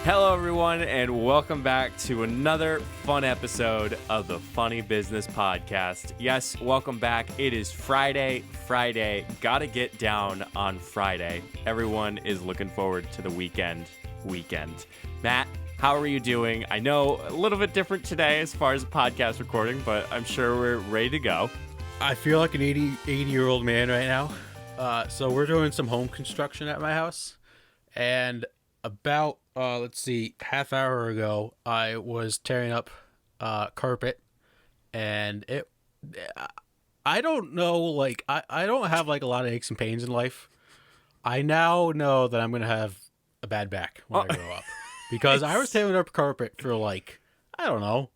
Hello, everyone, and welcome back to another fun episode of the Funny Business Podcast. Yes, welcome back. It is Friday. Gotta get down on Friday. Everyone is looking forward to the weekend. Matt, how are you doing? I know a little bit different today as far as podcast recording, but I'm sure we're ready to go. I feel like an 80-year-old man right now. So we're doing some home construction at my house, and about half hour ago, I was tearing up carpet, and I don't know, like I don't have like a lot of aches and pains in life. I now know that I'm gonna have a bad back when I grow up because I was tearing up carpet for like, I don't know,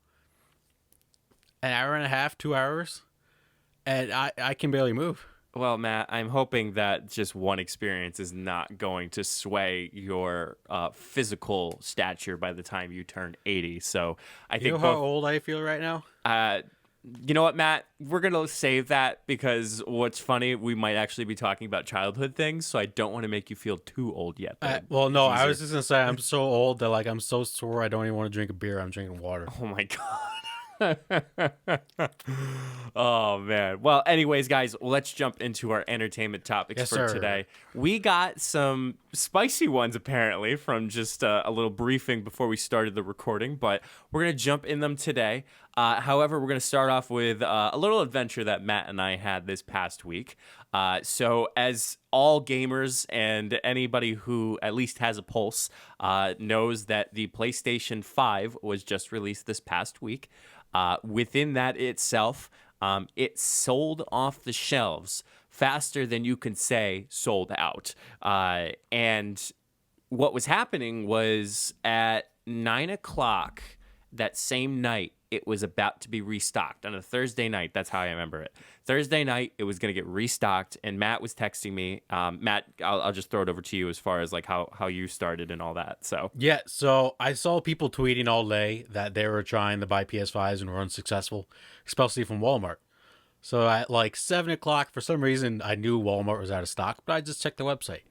an hour and a half, 2 hours, and I can barely move. Well, Matt, I'm hoping that just one experience is not going to sway your physical stature by the time you turn 80. So I think You know how old I feel right now? You know what, Matt? We're going to save that because what's funny, we might actually be talking about childhood things, so I don't want to make you feel too old yet. Well, no, I was just going to say I'm so old that like I'm so sore I don't even want to drink a beer. I'm drinking water. Oh, my God. Oh, man. Well, anyways, guys, let's jump into our entertainment topics for today. We got some spicy ones, apparently, from just a little briefing before we started the recording, but we're going to jump in them today. However, we're going to start off with a little adventure that Matt and I had this past week. So as all gamers and anybody who at least has a pulse knows that the PlayStation 5 was just released this past week. Within that itself, it sold off the shelves faster than you can say sold out. And what was happening was at 9 o'clock that same night, it was about to be restocked on a Thursday night. That's how I remember it. Thursday night, it was going to get restocked, and Matt was texting me. Matt, I'll just throw it over to you as far as like how you started and all that. So Yeah, so I saw people tweeting all day that they were trying to buy PS5s and were unsuccessful, especially from Walmart. So at like 7 o'clock, for some reason, I knew Walmart was out of stock, but I just checked the website.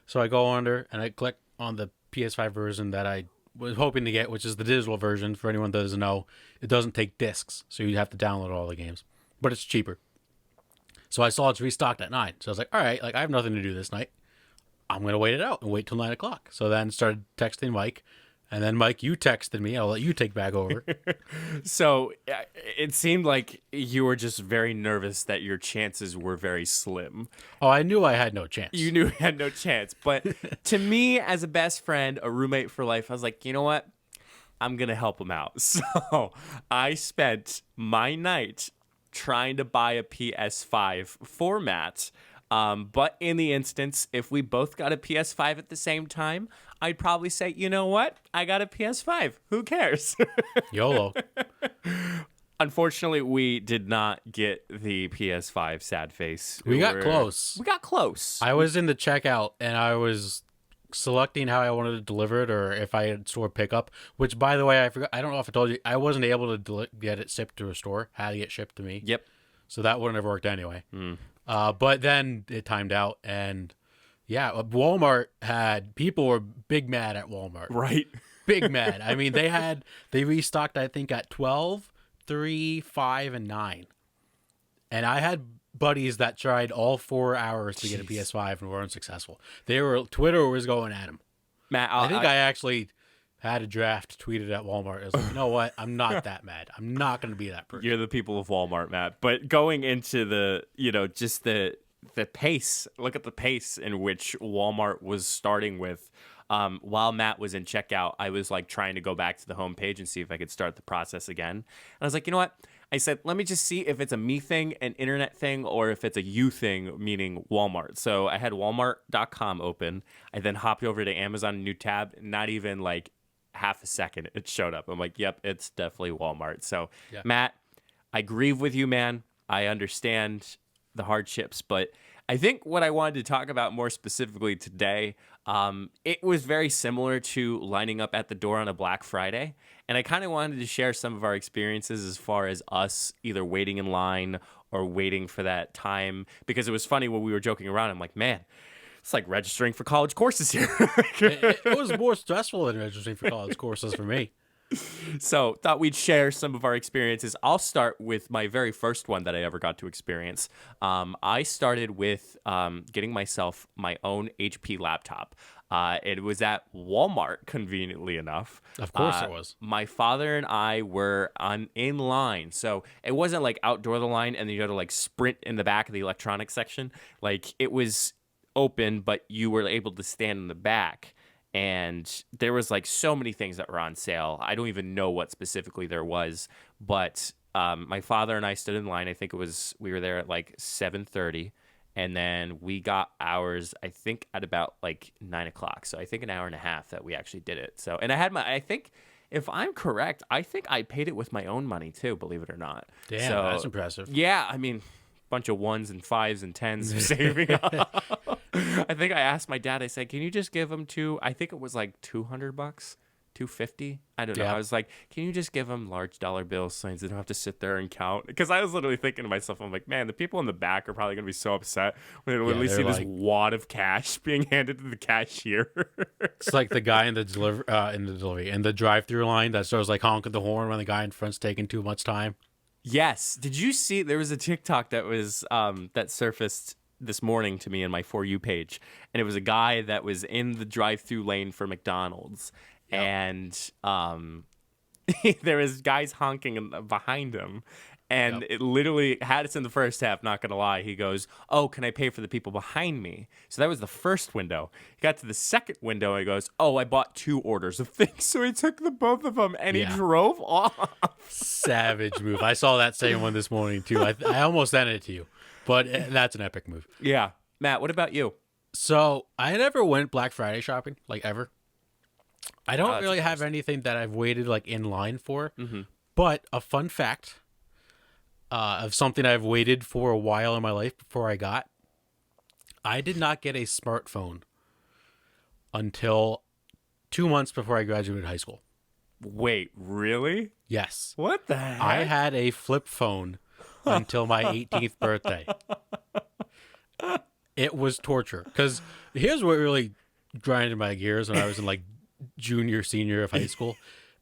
So I go under and I click on the PS5 version that I was hoping to get, which is the digital version. For anyone that doesn't know, it doesn't take discs, so you have to download all the games, but it's cheaper. So I saw it's restocked at 9. So I was like, all right, like I have nothing to do this night. I'm going to wait it out and wait till 9 o'clock. So then started texting Mike. And then, Mike, you texted me. I'll let you take back over. So it seemed like you were just very nervous that your chances were very slim. Oh, I knew I had no chance. You knew you had no chance. But to me, as a best friend, a roommate for life, I was like, you know what? I'm going to help him out. So I spent my night trying to buy a PS5 for Matt. But in the instance, if we both got a PS5 at the same time, I'd probably say, you know what? I got a PS5. Who cares? YOLO. Unfortunately, we did not get the PS5, sad face. We got close. We got close. I was in the checkout, and I was selecting how I wanted to deliver it or if I had store pickup, which, by the way, I forgot. I don't know if I told you. I wasn't able to get it shipped to a store. Had to get shipped to me. Yep. So that wouldn't have worked anyway. But then it timed out, and yeah, Walmart people were big mad at Walmart. Right. Big mad. I mean, they restocked, I think, at 12, 3, 5, and 9. And I had buddies that tried all 4 hours to get a PS5 and were unsuccessful. Twitter was going at them. Matt, I think I actually had a draft tweeted at Walmart. I was like, you know what? I'm not that mad. I'm not going to be that person. You're the people of Walmart, Matt. But going into the, just the pace, look at the pace in which Walmart was starting with. While Matt was in checkout, I was like trying to go back to the homepage and see if I could start the process again. And I was like, you know what? I said, let me just see if it's a me thing, an internet thing, or if it's a you thing, meaning Walmart. So I had Walmart.com open. I then hopped over to Amazon, new tab, not even like half a second it showed up. I'm like, yep, it's definitely Walmart. So yeah. Matt, I grieve with you, man. I understand the hardships, but I think what I wanted to talk about more specifically today, it was very similar to lining up at the door on a Black Friday. And I kind of wanted to share some of our experiences as far as us either waiting in line or waiting for that time. Because it was funny when we were joking around. I'm like, man, It's like registering for college courses here. It was more stressful than registering for college courses for me. So thought we'd share some of our experiences. I'll start with my very first one that I ever got to experience. I started with getting myself my own HP laptop. It was at Walmart, conveniently enough. Of course it was. My father and I were in line. So it wasn't like outdoor the line and then you had to like sprint in the back of the electronics section. Like it was open, but you were able to stand in the back. And there was like so many things that were on sale. I don't even know what specifically there was, but my father and I stood in line. I think we were there at like 7:30, and then we got ours, I think, at about like 9 o'clock. So I think an hour and a half that we actually did it. So, and I think if I'm correct, I think I paid it with my own money too, believe it or not. Damn, so, that's impressive. Yeah, I mean, bunch of 1s and 5s and 10s saving up. I think I asked my dad, I said, can you just give him I think it was like $200, $250. I don't know. Yeah. I was like, can you just give him large dollar bills so they don't have to sit there and count? Because I was literally thinking to myself, I'm like, man, the people in the back are probably going to be so upset when they literally see this wad of cash being handed to the cashier. It's like the guy in the drive-through line that starts like honking the horn when the guy in front's taking too much time. Yes. Did you see there was a TikTok that was that surfaced this morning to me in my For You page, and it was a guy that was in the drive-through lane for McDonald's, and there was guys honking behind him, and it literally had us in the first half. Not gonna lie, he goes, "Oh, can I pay for the people behind me?" So that was the first window. He got to the second window, and he goes, "Oh, I bought 2 orders of things." So he took the both of them and he drove off. Savage move. I saw that same one this morning too. I almost sent it to you, but that's an epic move. Yeah, Matt. What about you? So I never went Black Friday shopping, like ever. I don't really have anything that I've waited like in line for. Mm-hmm. But a fun fact of something I've waited for a while in my life before I did not get a smartphone until 2 months before I graduated high school. Wait, really? Yes. What the heck? I had a flip phone until my 18th birthday. It was torture. Because here's what really grinded my gears when I was in like junior, senior of high school.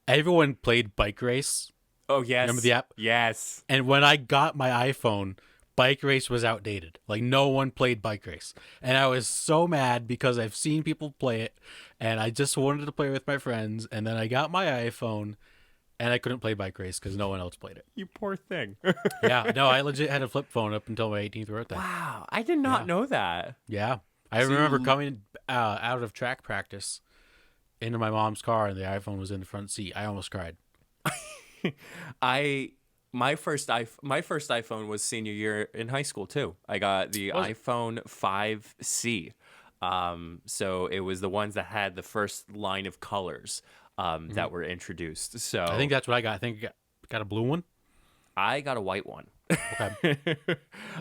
Everyone played Bike Race. Oh, yes. Remember the app? Yes. And when I got my iPhone, Bike Race was outdated. Like, no one played Bike Race. And I was so mad because I've seen people play it, and I just wanted to play with my friends. And then I got my iPhone, and I couldn't play Bike Race because no one else played it. You poor thing. Yeah, no, I legit had a flip phone up until my 18th birthday. Wow, I did not know that. Yeah. I remember coming out of track practice into my mom's car, and the iPhone was in the front seat. I almost cried. My first iPhone was senior year in high school too. I got the iPhone 5C. So it was the ones that had the first line of colors that were introduced. So I think that's what I got. I think I got a blue one. I got a white one. Okay.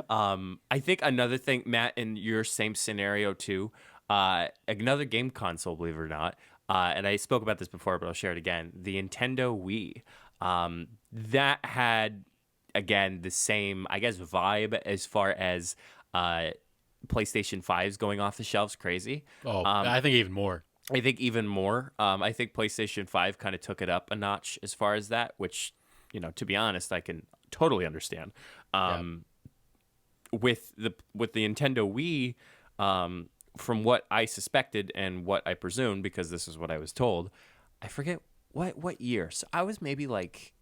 I think another thing, Matt, in your same scenario too, another game console, believe it or not, and I spoke about this before, but I'll share it again. The Nintendo Wii. That had, again, the same, I guess, vibe as far as PlayStation 5's going off the shelves crazy. Oh, I think even more. I think even more. I think PlayStation 5 kind of took it up a notch as far as that, which, to be honest, I can totally understand. With the Nintendo Wii, from what I suspected and what I presumed, because this is what I was told, I forget what year. So I was maybe like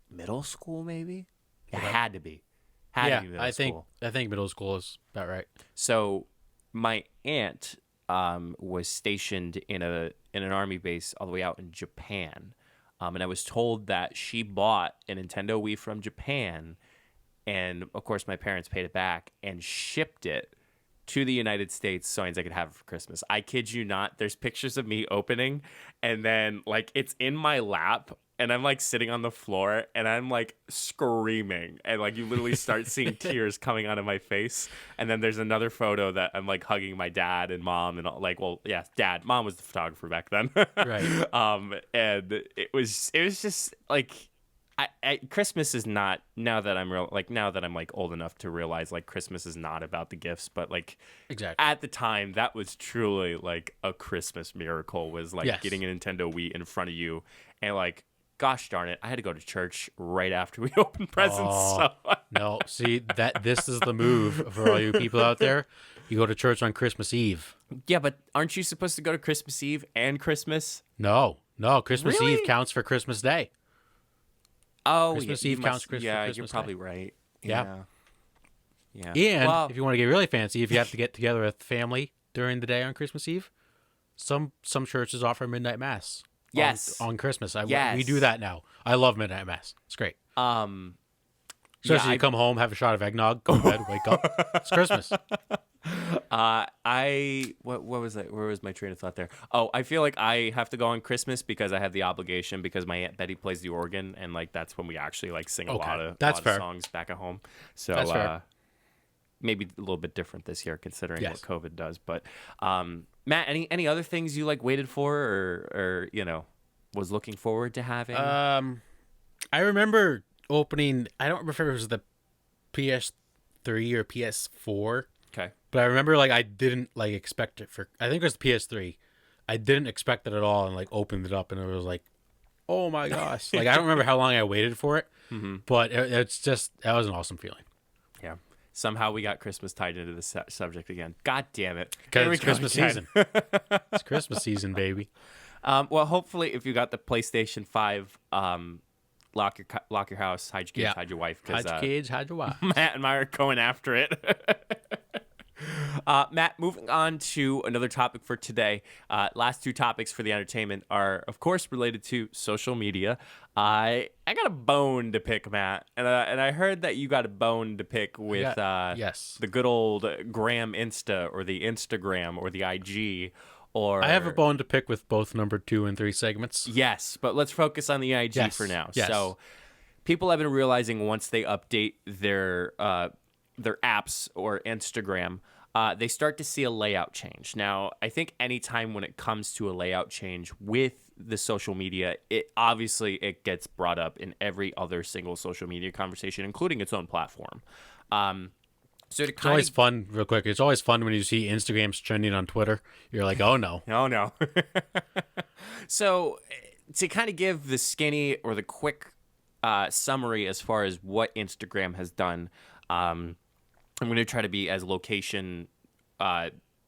middle school, maybe. It had to be. Had to be middle school. I think middle school is about right. So my aunt was stationed in an army base all the way out in Japan, and I was told that she bought a Nintendo Wii from Japan, and of course my parents paid it back and shipped it to the United States so I could have it for Christmas. I kid you not. There's pictures of me opening, and then it's in my lap, and I'm sitting on the floor, and I'm screaming, and you literally start seeing tears coming out of my face. And then there's another photo that I'm hugging my dad and mom, and dad, mom was the photographer back then, right? And it was just Christmas is not, now that I'm like old enough to realize like Christmas is not about the gifts, but like Exactly. at the time that was truly like a Christmas miracle, was like Yes. getting a Nintendo Wii in front of you, and like gosh darn it, I had to go to church right after we opened presents. Oh, So no. See, this is the move for all you people out there. You go to church on Christmas Eve. yeah, but aren't you supposed to go to Christmas Eve and Christmas? No. Christmas Really? Eve counts for Christmas Day. Oh, Christmas yeah, Eve counts for yeah, Christmas you're Day. probably right. Yeah. Yeah. And Well, if you want to get really fancy, if you have to get together with family during the day on Christmas Eve, some churches offer midnight mass. Yes. On Christmas. We Yes. do that now. I love midnight mass. It's great. Especially you come home, have a shot of eggnog, go to bed, wake up. It's Christmas. what was that? Where was my train of thought there? Oh, I feel like I have to go on Christmas because I have the obligation, because my Aunt Betty plays the organ, and like that's when we actually like sing a Okay. lot of That's fair. songs back at home. So That's fair. maybe a little bit different this year considering Yes. what COVID does. But Matt, any other things you like waited for, or was looking forward to having? I remember opening, I don't remember if it was the PS3 or PS4, Okay. but I remember like I didn't like expect it I think it was the PS3. I didn't expect it at all, and like opened it up and it was like, oh my gosh. Like I don't remember how long I waited for it, but it's just, that was an awesome feeling. Yeah. Somehow we got Christmas tied into the subject again. God damn it. Because Here we it's go Christmas again. season. It's Christmas season, baby. Well, hopefully, if you got the PlayStation 5, lock your house, hide your kids, Yeah. hide your wife, Hide because your kids, hide your wife. Matt and I are going after it. Matt, moving on to another topic for today. Last two topics for the entertainment are, of course, related to social media. I got a bone to pick, Matt, and I heard that you got a bone to pick with Yes. the good old Gram Insta, or the Instagram, or the IG. Or I have a bone to pick with both number 2 and 3 segments. Yes, but let's focus on the IG Yes, for now. yes. So people have been realizing once they update their apps or Instagram, they start to see a layout change. Now, I think anytime when it comes to a layout change with the social media, it gets brought up in every other single social media conversation, including its own platform. So to It's always fun, real quick. It's always fun when you see Instagram's trending on Twitter. You're like, oh no. Oh, no. So to kind of give the skinny or the quick summary as far as what Instagram has done, I'm going to try to be as location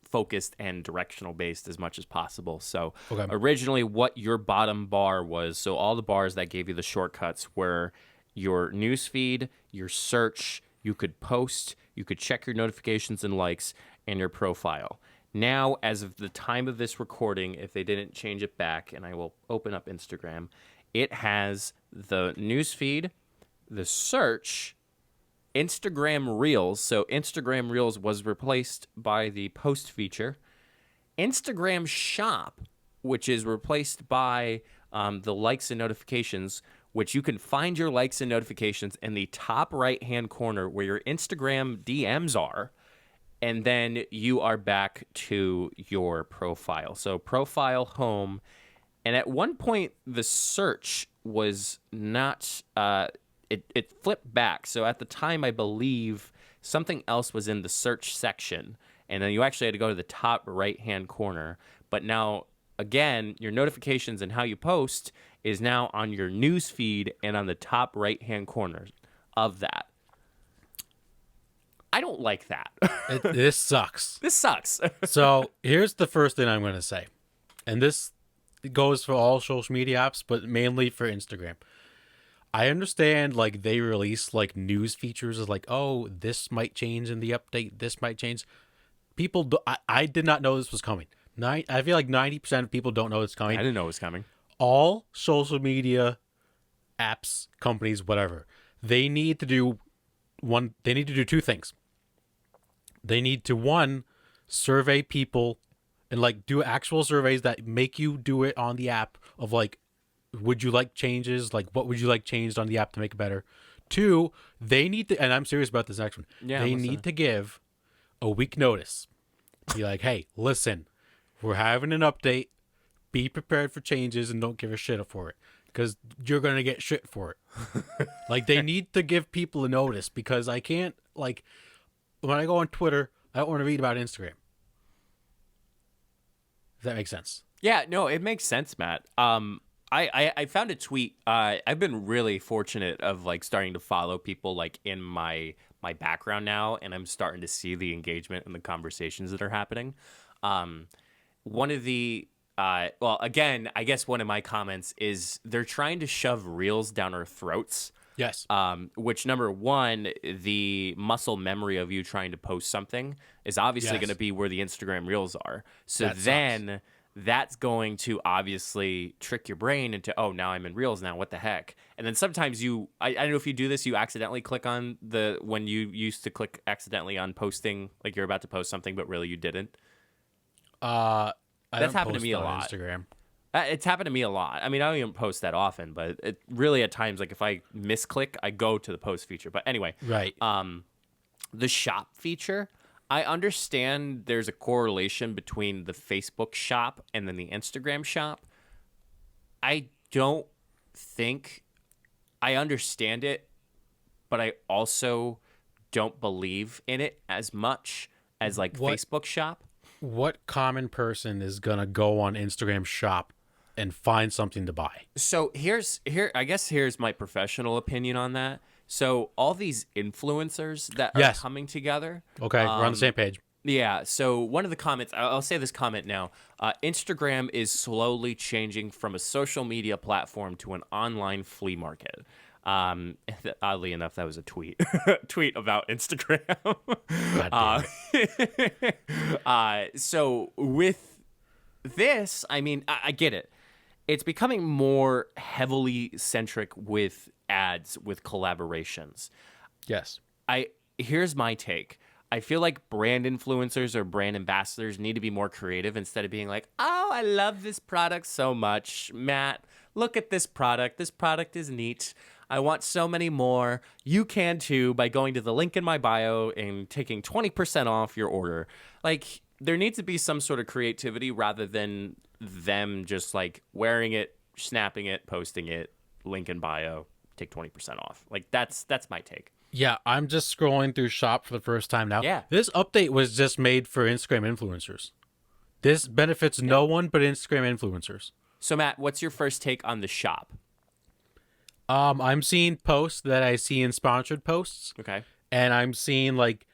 focused and directional based as much as possible. So Okay. originally what your bottom bar was, so all the bars that gave you the shortcuts were your newsfeed, your search, you could post, you could check your notifications and likes, and your profile. Now, as of the time of this recording, if they didn't change it back, and I will open up Instagram, it has the newsfeed, the search, Instagram Reels. So Instagram Reels was replaced by the post feature. Instagram Shop, which is replaced by the likes and notifications, which you can find your likes and notifications in the top right-hand corner where your Instagram DMs are, and then you are back to your profile. So profile, home, and at one point the search was not, it flipped back. So at the time, I believe something else was in the search section, and then you actually had to go to the top right-hand corner. But now, again, your notifications and how you post is now on your news feed and on the top right-hand corner of that. I don't like that. This sucks. This sucks. So here's the first thing I'm going to say. And this goes for all social media apps, but mainly for Instagram. I understand, like, they release, like, news features as, like, oh, this might change in the update. This might change. People, I did not know this was coming. I feel like 90% of people don't know it's coming. I didn't know it was coming. All social media apps, companies, whatever, they need to do two things. They need to, one, survey people and like do actual surveys that make you do it on the app of like, would you like changes? Like, what would you like changed on the app to make it better? Two, they need to, and I'm serious about this next one. Yeah, they listen. need to give a week notice. Be like, hey, listen, we're having an update. Be prepared for changes and don't give a shit for it. because you're going to get shit for it. Like, they need to give people a notice, because I can't, like, when I go on Twitter, I don't want to read about Instagram. If that makes sense. Yeah, no, it makes sense, Matt. I found a tweet. I've been really fortunate of like starting to follow people like in my background now, and I'm starting to see the engagement and the conversations that are happening. One of the well, again, I guess one of my comments is they're trying to shove reels down our throats. Yes. Which, number one, the muscle memory of you trying to post something is obviously going to be where the Instagram reels are. So then that's going to obviously trick your brain into, oh, now I'm in reels now, what the heck? And then sometimes I don't know if you do this, you accidentally click on when you used to click accidentally on posting, like you're about to post something, but really you didn't. That's happened to me a lot. Instagram. It's happened to me a lot. I mean, I don't even post that often, but it really at times, like if I misclick, I go to the post feature. But anyway, right. The shop feature, I understand there's a correlation between the Facebook shop and then the Instagram shop. I don't think I understand it, but I also don't believe in it as much as like Facebook shop. What common person is gonna go on Instagram shop and find something to buy? So I guess here's my professional opinion on that. So all these influencers that are coming together. Okay, we're on the same page. Yeah. So one of the comments, I'll say this comment now. Instagram is slowly changing from a social media platform to an online flea market. Oddly enough, that was a tweet about Instagram. So with this, I mean, I get it. It's becoming more heavily centric with ads, with collaborations. Yes. Here's my take. I feel like brand influencers or brand ambassadors need to be more creative instead of being like, oh, I love this product so much. Matt, look at this product. This product is neat. I want so many more. You can too by going to the link in my bio and taking 20% off your order. Like, there needs to be some sort of creativity rather than them just like wearing it, snapping it, posting it, link in bio, take 20% off. Like, that's my take. Yeah, I'm just scrolling through shop for the first time now. Yeah. This update was just made for Instagram influencers. This benefits no one but Instagram influencers. So, Matt, what's your first take on the shop? I'm seeing posts that I see in sponsored posts. Okay. And I'm seeing like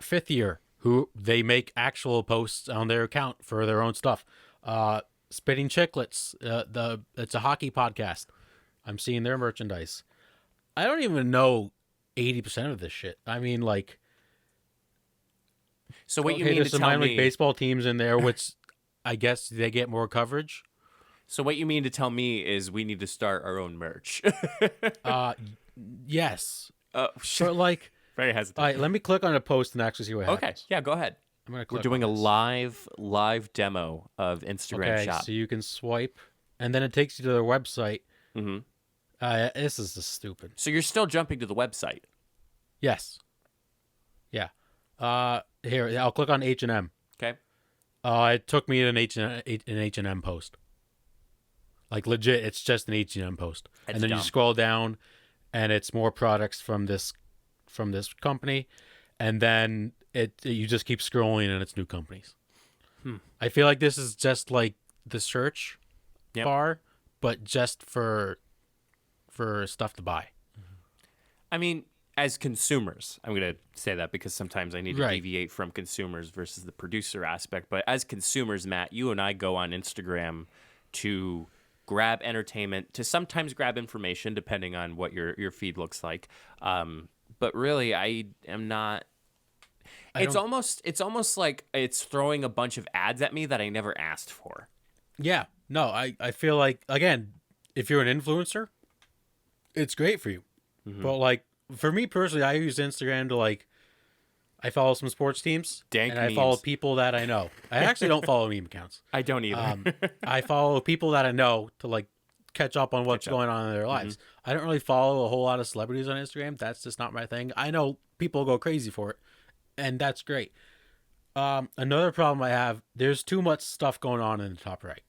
Fifth Year, who they make actual posts on their account for their own stuff. Spitting Chicklets, it's a hockey podcast. I'm seeing their merchandise. I don't even know 80% of this shit. I mean, like, so what you mean there's to some tell minor me? league baseball teams in there, which I guess they get more coverage. So what you mean to tell me is we need to start our own merch? Yes. Sure. But like, Very hesitant. all right, let me click on a post and actually see what happens. Okay. Yeah, go ahead. I'm gonna We're click doing a on this. live demo of Instagram Okay, shop. so you can swipe, and then it takes you to their website. Mm-hmm. This is just stupid. So you're still jumping to the website. Yes. Yeah. Here, I'll click on H&M. Okay. It took me to an H&M post. Like, legit, it's just an H&M post. That's and then dumb. you scroll down, and it's more products from this company, and then you just keep scrolling, and it's new companies. I feel like this is just like the search bar, but just for stuff to buy. I mean, as consumers, I'm going to say that because sometimes I need to Right. deviate from consumers versus the producer aspect. But as consumers, Matt, you and I go on Instagram to grab entertainment, to sometimes grab information, depending on what your feed looks like. But really, I am not. It's almost like it's throwing a bunch of ads at me that I never asked for. Yeah. No, I feel like, again, if you're an influencer, it's great for you. Mm-hmm. But like, for me personally, I use Instagram to like, I follow some sports teams, Dank and I follow memes. people that I know. I actually don't follow meme accounts. I don't either. I follow people that I know to like catch up on what's going on in their lives. I don't really follow a whole lot of celebrities on Instagram. That's just not my thing. I know people go crazy for it, and that's great. Another problem I have, there's too much stuff going on in the top right.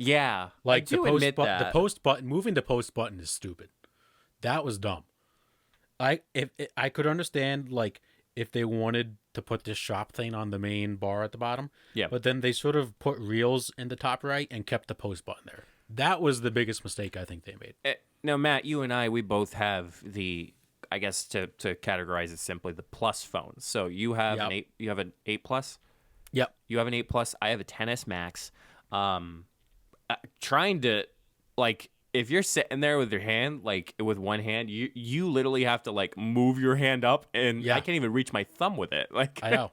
Yeah, Like I do admit that. the post button, moving the post button is stupid. That was dumb. I could understand like if they wanted to put this shop thing on the main bar at the bottom. Yeah. But then they sort of put reels in the top right and kept the post button there. That was the biggest mistake I think they made. Now, Matt, you and I, we both have the, I guess to categorize it simply, the plus phones. So you have an 8 Plus. Yep. You have an 8 Plus. I have a 10s Max. Trying to, like, if you're sitting there with your hand, like with one hand, you literally have to like move your hand up, and I can't even reach my thumb with it. Like, I know.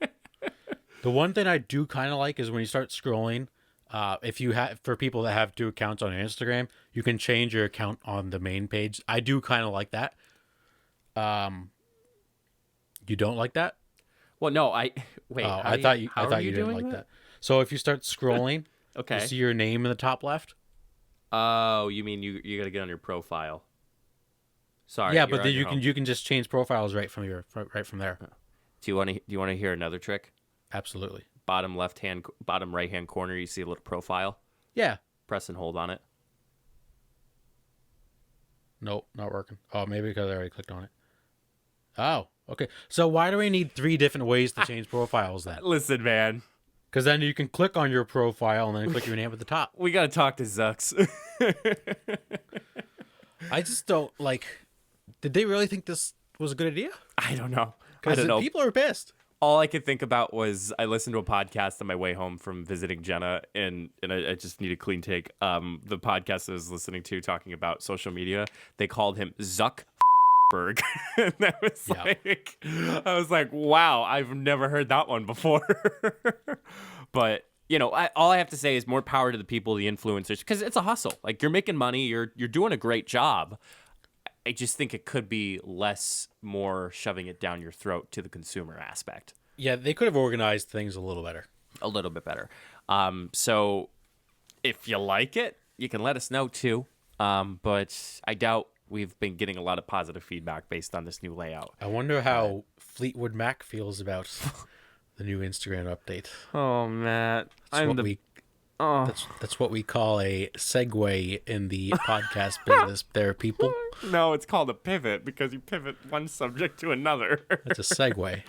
The one thing I do kind of like is when you start scrolling. If you have, for people that have 2 accounts on Instagram, you can change your account on the main page. I do kind of like that. You don't like that? Well, no, wait. Oh, I thought you didn't like that. So if you start scrolling, okay, you see your name in the top left. Oh, you mean you got to get on your profile? Sorry. Yeah, but then you can just change profiles right from there. Do you want to hear another trick? Absolutely. Bottom right hand corner, you see a little profile. Yeah. Press and hold on it. Nope, not working. Oh, maybe because I already clicked on it. Oh, okay. So why do we need 3 different ways to change profiles then? Listen, man. Because then you can click on your profile and then click your name at the top. We got to talk to Zucks. I just don't like. Did they really think this was a good idea? I don't know. Because people are pissed. All I could think about was I listened to a podcast on my way home from visiting Jenna, and I just need a clean take. The podcast I was listening to talking about social media, they called him Zuckberg. And that was like, I was like, wow, I've never heard that one before. But, you know, all I have to say is more power to the people, the influencers, because it's a hustle. Like, you're making money, you're doing a great job. I just think it could be more shoving it down your throat to the consumer aspect. Yeah, they could have organized things a little better. A little bit better. So if you like it, you can let us know too. But I doubt we've been getting a lot of positive feedback based on this new layout. I wonder how Fleetwood Mac feels about the new Instagram update. Oh, Matt. That's what we call a segue in the podcast business there, people. No, it's called a pivot because you pivot one subject to another. That's a segue.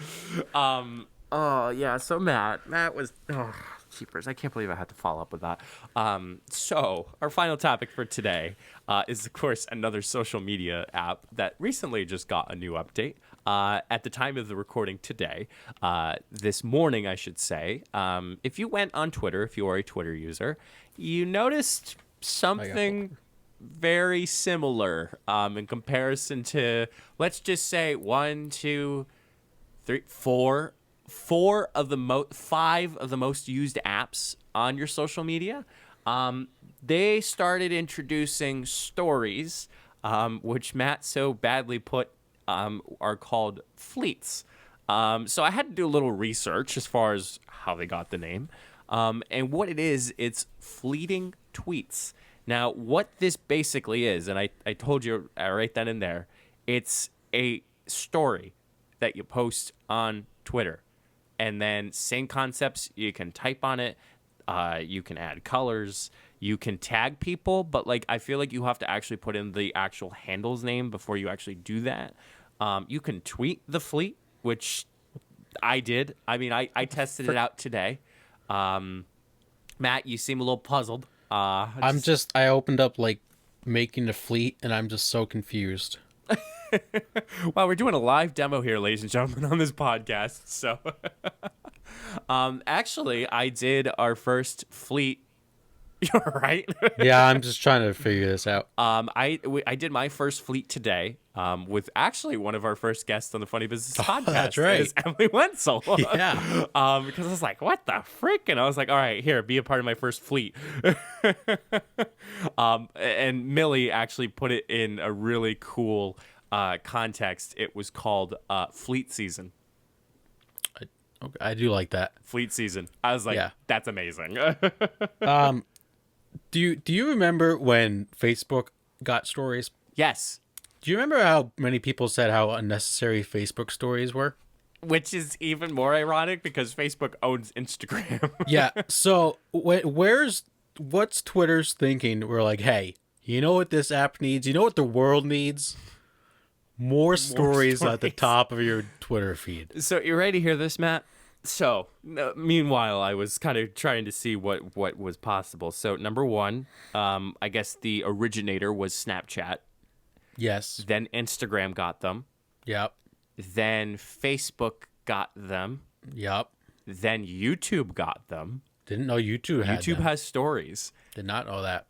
Oh, yeah. So Matt was... Oh, jeepers. I can't believe I had to follow up with that. So our final topic for today is, of course, another social media app that recently just got a new update. At the time of the recording today, this morning, I should say, if you went on Twitter, if you are a Twitter user, you noticed something very similar in comparison to, let's just say, 1, 2, 3, 4, 5 of the most used apps on your social media. They started introducing stories, which Matt so badly put are called fleets. So I had to do a little research as far as how they got the name. And what it is, it's fleeting tweets. Now, what this basically is, and I told you, I write that in there, it's a story that you post on Twitter. And then same concepts, you can type on it, you can add colors, you can tag people, but like I feel like you have to actually put in the actual handle's name before you actually do that. You can tweet the fleet, which I did. I mean, I tested it out today. Matt, you seem a little puzzled. I opened up like making a fleet, and I'm just so confused. Well, we're doing a live demo here, ladies and gentlemen, on this podcast. So, actually, I did our first fleet. You're right. Yeah, I'm just trying to figure this out. I did my first fleet today with actually one of our first guests on the Funny Business podcast. That's right. Is Emily Wenzel. Yeah. Because I was like, what the frick? And I was like, all right, here, be a part of my first fleet. And Millie actually put it in a really cool context. It was called Fleet Season. Okay, I do like that. Fleet Season. I was like, that's amazing. Do you remember when Facebook got stories? Yes. Do you remember how many people said how unnecessary Facebook stories were? Which is even more ironic because Facebook owns Instagram. Yeah. So where's what's Twitter's thinking? We're like, hey, you know what this app needs? You know what the world needs? More stories at the top of your Twitter feed. So you ready to hear this, Matt? So, meanwhile, I was kind of trying to see what was possible. So, number one, I guess the originator was Snapchat. Yes. Then Instagram got them. Yep. Then Facebook got them. Yep. Then YouTube got them. Didn't know YouTube had YouTube them. has stories. Did not know that.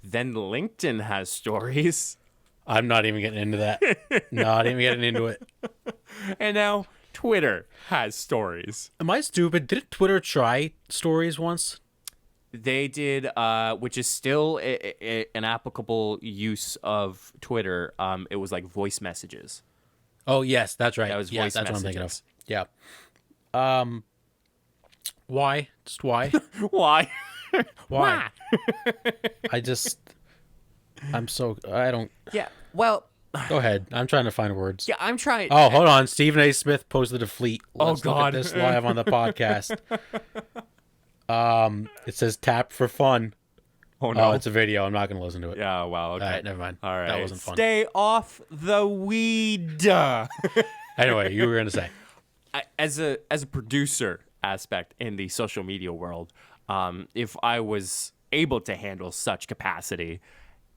Then LinkedIn has stories. I'm not even getting into that. Not even getting into it. And now Twitter has stories. Am I stupid? Did Twitter try stories once? They did, which is still an applicable use of Twitter. It was like voice messages. Oh, yes, that's right. That was yes, voice that's messages. what I'm thinking of. Yeah. Why? Just why? Why? Why? I don't. Yeah. Well, Go ahead. I'm trying to find words. yeah, I'm trying. Oh, hold on. Stephen A. Smith posted a fleet. Let's look God. at this live on the podcast. It says tap for fun. Oh, no. Oh, it's a video. I'm not going to listen to it. Yeah, wow. Okay. All right, never mind. All right. That wasn't fun. Stay off the weed. Anyway, you were going to say. As a producer aspect in the social media world, if I was able to handle such capacity,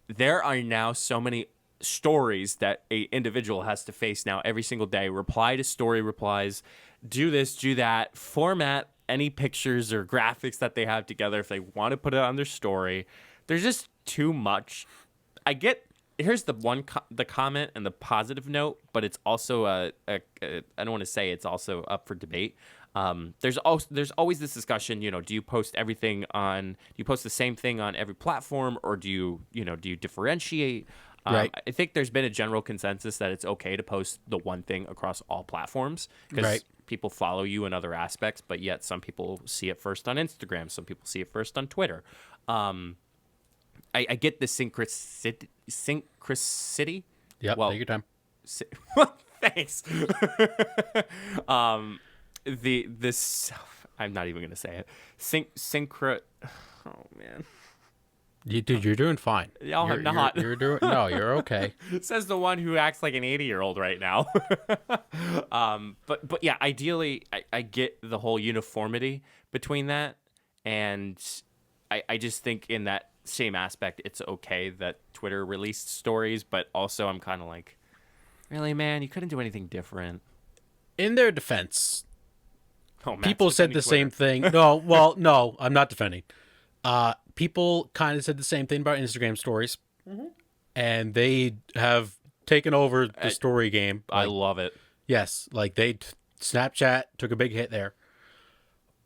there are now so many stories that a individual has to face now every single day. Reply to story replies, do this, do that, format any pictures or graphics that they have together if they want to put it on their story. There's just too much. Here's the comment and the positive note, but it's also I don't want to say it's also up for debate. There's always this discussion, do you post do you post the same thing on every platform, or do you differentiate? Right. I think there's been a general consensus that it's okay to post the one thing across all platforms because Right. people follow you in other aspects, but yet some people see it first on Instagram, some people see it first on Twitter. I get the synchronicity. Yep, Well, take your time. thanks. This I'm not even gonna say it. Oh man. Dude, you're doing fine. No, you're, I'm not. You're okay. Says the one who acts like an 80-year-old right now. But yeah, ideally, I get the whole uniformity between that, and I just think in that same aspect, it's okay that Twitter released stories, but also I'm kind of like, really, man, you couldn't do anything different. In their defense, Matt's people said the defending same thing. No, I'm not defending. People kind of said the same thing about Instagram stories, and they have taken over the story game. I love it. Yes, like Snapchat took a big hit there.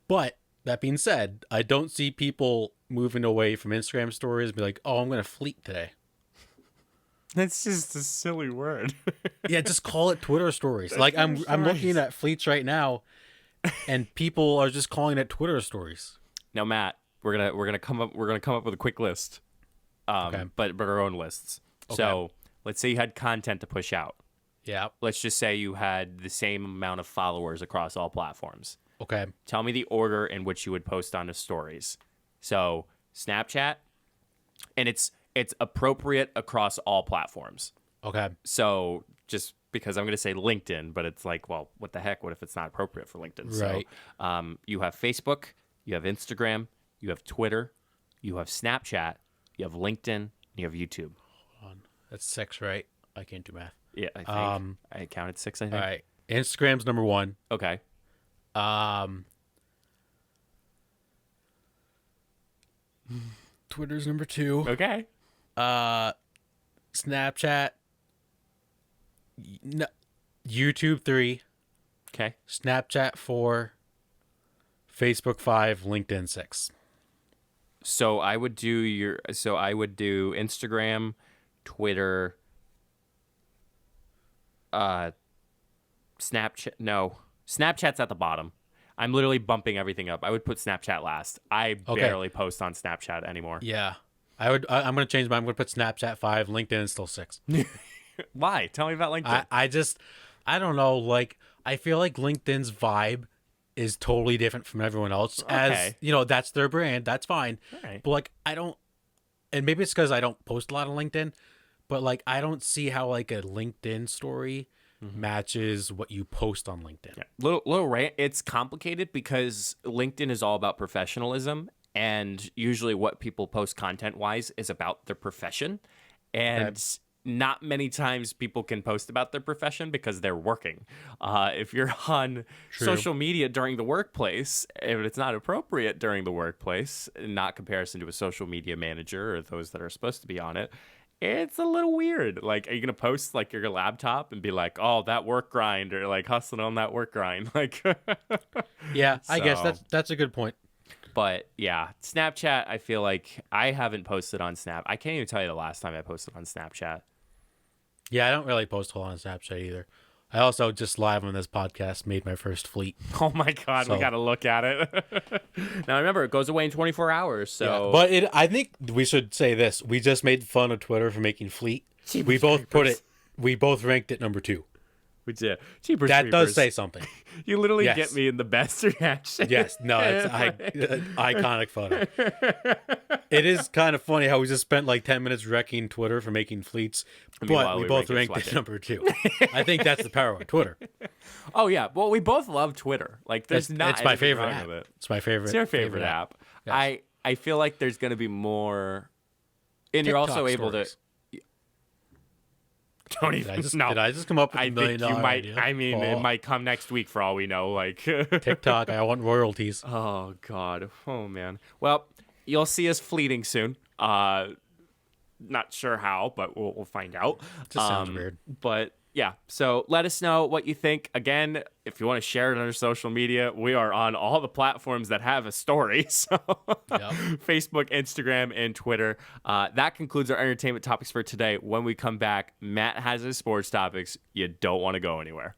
But that being said, I don't see people moving away from Instagram stories and be like, "Oh, I'm going to fleet today." That's just a silly word. Yeah, just call it Twitter stories. Like I'm looking at fleets right now, and people are just calling it Twitter stories. Now, Matt, we're gonna come up with a quick list, Okay. but our own lists. Okay. So let's say you had content to push out. Yeah. Let's just say you had the same amount of followers across all platforms. Okay. Tell me the order in which you would post on the stories. So Snapchat, and it's appropriate across all platforms. Okay. So just because I'm going to say LinkedIn, but it's like, well, what the heck? What if it's not appropriate for LinkedIn? Right. So you have Facebook, you have Instagram, you have Twitter, you have Snapchat, you have LinkedIn, and you have YouTube. Hold on. That's 6, right? I can't do math. Yeah, I think I counted 6. I think. All right. Instagram's number 1. Okay. Twitter's number 2. Okay. Snapchat. YouTube 3. Okay. Snapchat 4. Facebook 5. LinkedIn 6. So I would do Instagram, Twitter, Snapchat. No, Snapchat's at the bottom. I'm literally bumping everything up. I would put Snapchat last. I barely post on Snapchat anymore. Yeah. I'm going to change mine. I'm going to put Snapchat 5. LinkedIn is still 6. Why? Tell me about LinkedIn. I don't know. Like, I feel like LinkedIn's vibe is totally different from everyone else. Okay. As you know, that's their brand. That's fine. Right. But like, I don't, and maybe it's because I don't post a lot on LinkedIn, but like, I don't see how like a LinkedIn story matches what you post on LinkedIn. Yeah. Little rant. It's complicated because LinkedIn is all about professionalism, and usually what people post content wise is about their profession, and not many times people can post about their profession because they're working. If you're on social media during the workplace, if it's not appropriate during the workplace, not comparison to a social media manager or those that are supposed to be on it, it's a little weird. Like, are you gonna post like your laptop and be like, "Oh, that work grind," or like hustling on that work grind? Like, yeah, I guess that's a good point. But yeah, Snapchat. I feel like I haven't posted on Snap. I can't even tell you the last time I posted on Snapchat. Yeah, I don't really post a lot on Snapchat either. I also just live on this podcast made my first fleet. Oh my God, we gotta look at it. Now remember, it goes away in 24 hours. So, yeah, but I think we should say this: we just made fun of Twitter for making fleet. We both ranked it number 2. We did. Cheapers. That does say something. You literally get me in the best reaction. Yes, no, it's iconic photo. It is kind of funny how we just spent like 10 minutes wrecking Twitter for making fleets, but we both ranked it number 2. I think that's the power of Twitter. Oh yeah, well we both love Twitter. Like there's it's my favorite app. It's my favorite. It's your favorite app. Yes. I feel like there's going to be more, and TikTok you're also able stories. to. Don't even. Did I just come up with I $1 million think you might. idea? I mean, it might come next week for all we know. Like TikTok, I want royalties. Oh God. Oh man. Well, you'll see us fleeting soon. Not sure how, but we'll find out. Just sounds weird. But yeah, so let us know what you think. Again, if you want to share it on our social media, we are on all the platforms that have a story. So Facebook, Instagram, and Twitter. That concludes our entertainment topics for today. When we come back, Matt has his sports topics. You don't want to go anywhere.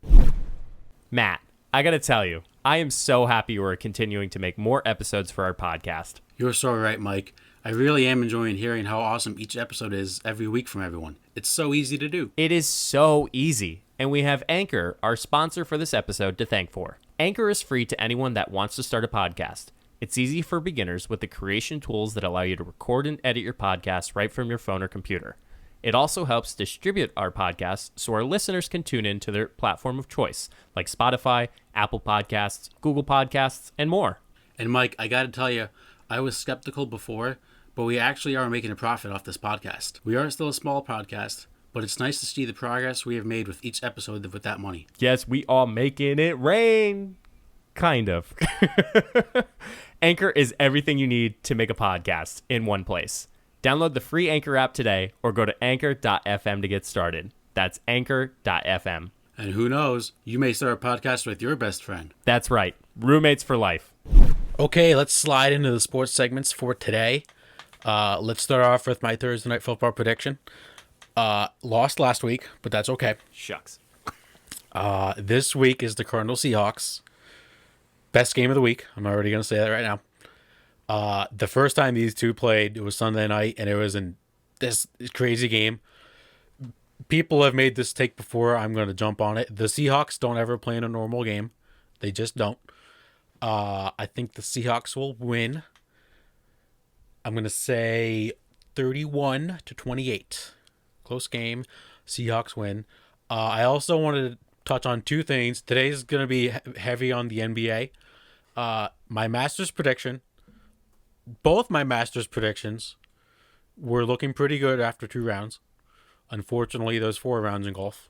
Matt, I got to tell you, I am so happy we're continuing to make more episodes for our podcast. You're so right, Mike. I really am enjoying hearing how awesome each episode is every week from everyone. It's so easy to do. It is so easy. And we have Anchor, our sponsor for this episode, to thank for. Anchor is free to anyone that wants to start a podcast. It's easy for beginners with the creation tools that allow you to record and edit your podcast right from your phone or computer. It also helps distribute our podcast so our listeners can tune in to their platform of choice, like Spotify, Apple Podcasts, Google Podcasts, and more. And Mike, I got to tell you, I was skeptical before, but we actually are making a profit off this podcast. We are still a small podcast, but it's nice to see the progress we have made with each episode with that money. Yes, we are making it rain. Kind of. Anchor is everything you need to make a podcast in one place. Download the free Anchor app today or go to anchor.fm to get started. That's anchor.fm. And who knows, you may start a podcast with your best friend. That's right. Roommates for life. Okay, let's slide into the sports segments for today. Let's start off with my Thursday night football prediction. Lost last week, but that's okay. Shucks. This week is the Cardinals Seahawks. Best game of the week. I'm already going to say that right now. The first time these two played, it was Sunday night, and it was in this crazy game. People have made this take before. I'm going to jump on it. The Seahawks don't ever play in a normal game. They just don't. I think the Seahawks will win. I'm going to say 31-28. Close game. Seahawks win. I also wanted to touch on two things. Today's going to be heavy on the NBA. My Masters prediction. Both my Masters predictions were looking pretty good after 2 rounds. Unfortunately, those 4 rounds in golf.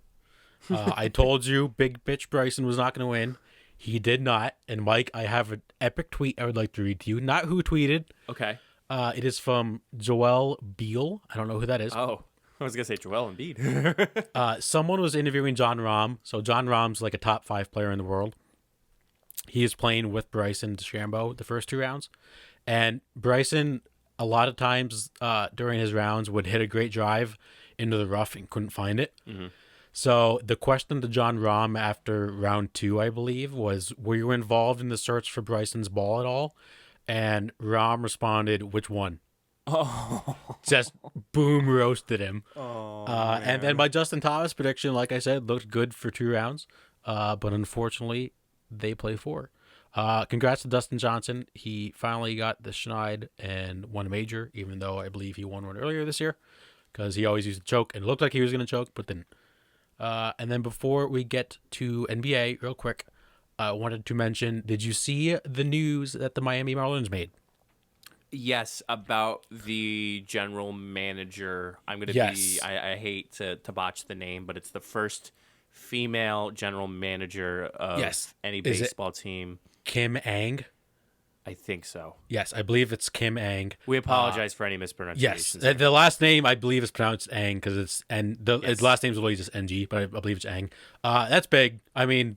I told you Big Bitch Bryson was not going to win. He did not. And Mike, I have an epic tweet I would like to read to you. Not who tweeted. Okay. It is from Joel Beal. I don't know who that is. Oh, I was going to say Joel Embiid. Someone was interviewing John Rahm. So John Rahm's like a top 5 player in the world. He is playing with Bryson DeChambeau the first 2 rounds. And Bryson, a lot of times during his rounds, would hit a great drive into the rough and couldn't find it. Mm-hmm. So the question to John Rahm after round 2, I believe, was, were you involved in the search for Bryson's ball at all? And Rahm responded, which one? Oh. Just boom roasted him. Oh, and then my Justin Thomas prediction, like I said, looked good for 2 rounds. But unfortunately, they play 4. Congrats to Dustin Johnson. He finally got the Schneid and won a major, even though I believe he won one earlier this year because he always used to choke and it looked like he was going to choke, but didn't. And then before we get to NBA, real quick, I wanted to mention, did you see the news that the Miami Marlins made? Yes, about the general manager. I'm going to Yes. be, I hate to botch the name, but it's the first female general manager of any Is it baseball team. Kim Ang? I think so. Yes, I believe it's Kim Ang. We apologize for any Yes, mispronunciations. the last name I believe is pronounced Ang because it's Yes. the last name is always just NG, but I believe it's Ang. That's big. I mean,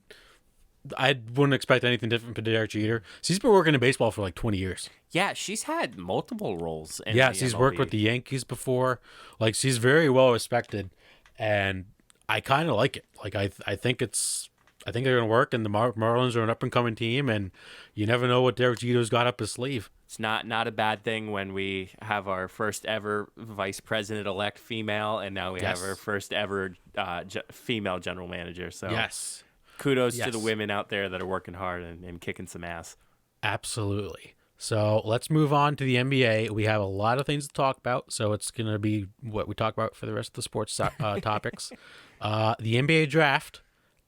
I wouldn't expect anything different from Derek Jeter. She's been working in baseball for like 20 years. Yeah, she's had multiple roles. In Yeah, the she's MLB. worked with the Yankees before. Like, she's very well respected, and I kind of like it. Like, I think they're gonna work, and the Marlins are an up and coming team, and you never know what Derek Jeter's got up his sleeve. It's not a bad thing when we have our first ever vice president elect female, and now we have our first ever female general manager. So Yes, kudos to the women out there that are working hard and kicking some ass. absolutely. So let's move on to the NBA. We have a lot of things to talk about, so it's gonna be what we talk about for the rest of the sports topics. The NBA draft,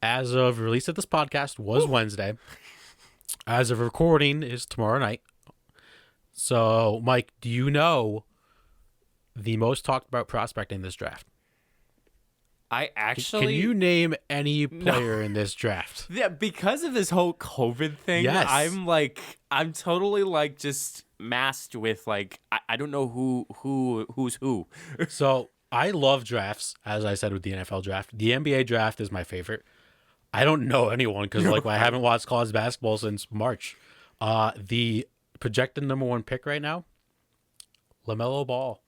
as of release of this podcast, was Wednesday. As of recording, is tomorrow night. So, Mike, do you know the most talked about prospect in this draft? I actually Can you name any player in this draft? Yeah, because of this whole COVID thing, Yes. I'm totally like just masked with like I don't know who's who. So, I love drafts, as I said with the NFL draft. The NBA draft is my favorite. I don't know anyone because I haven't watched college basketball since March. The projected number 1 pick right now, LaMelo Ball.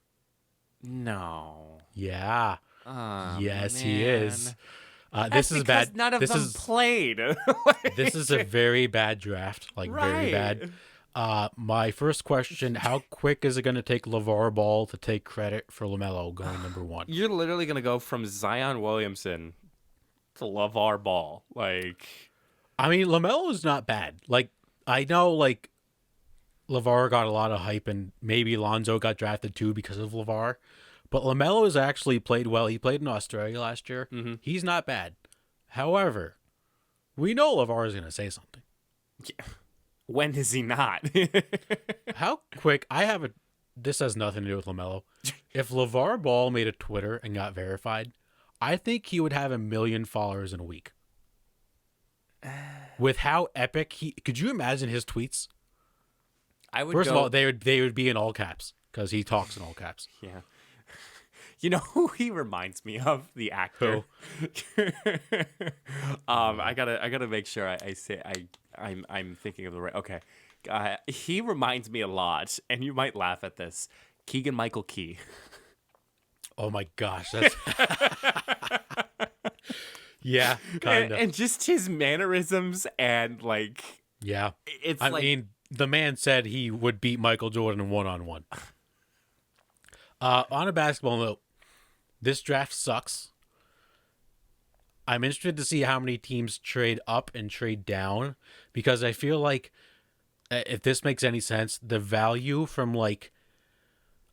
No. Yeah. Oh, Yes, he man. is. That's This is because bad. None of this them is played. this is a very bad draft. Like very bad. My first question: how quick is it going to take LeVar Ball to take credit for LaMelo going number 1? You're literally gonna go from Zion Williamson to LeVar Ball. Like, I mean, LaMelo is not bad. Like, I know, like, LeVar got a lot of hype, and maybe Lonzo got drafted too because of LeVar. But LaMelo has actually played well. He played in Australia last year. Mm-hmm. He's not bad. However, we know LeVar is going to say something. when is he not? How quick? This has nothing to do with LaMelo. If LeVar Ball made a Twitter and got verified, I think he would have 1 million followers in a week. With how epic could you imagine his tweets? I would. First of all, they would be in all caps because he talks in all caps. Yeah. You know who he reminds me of? The actor. I gotta make sure I say I'm thinking of the right. Okay, he reminds me a lot, and you might laugh at this. Keegan-Michael Key. Oh my gosh, that's yeah, kind of. And just his mannerisms and like Yeah, I mean, the man said he would beat Michael Jordan 1-on-1. On a basketball note, this draft sucks. I'm interested to see how many teams trade up and trade down because I feel like if this makes any sense, the value from like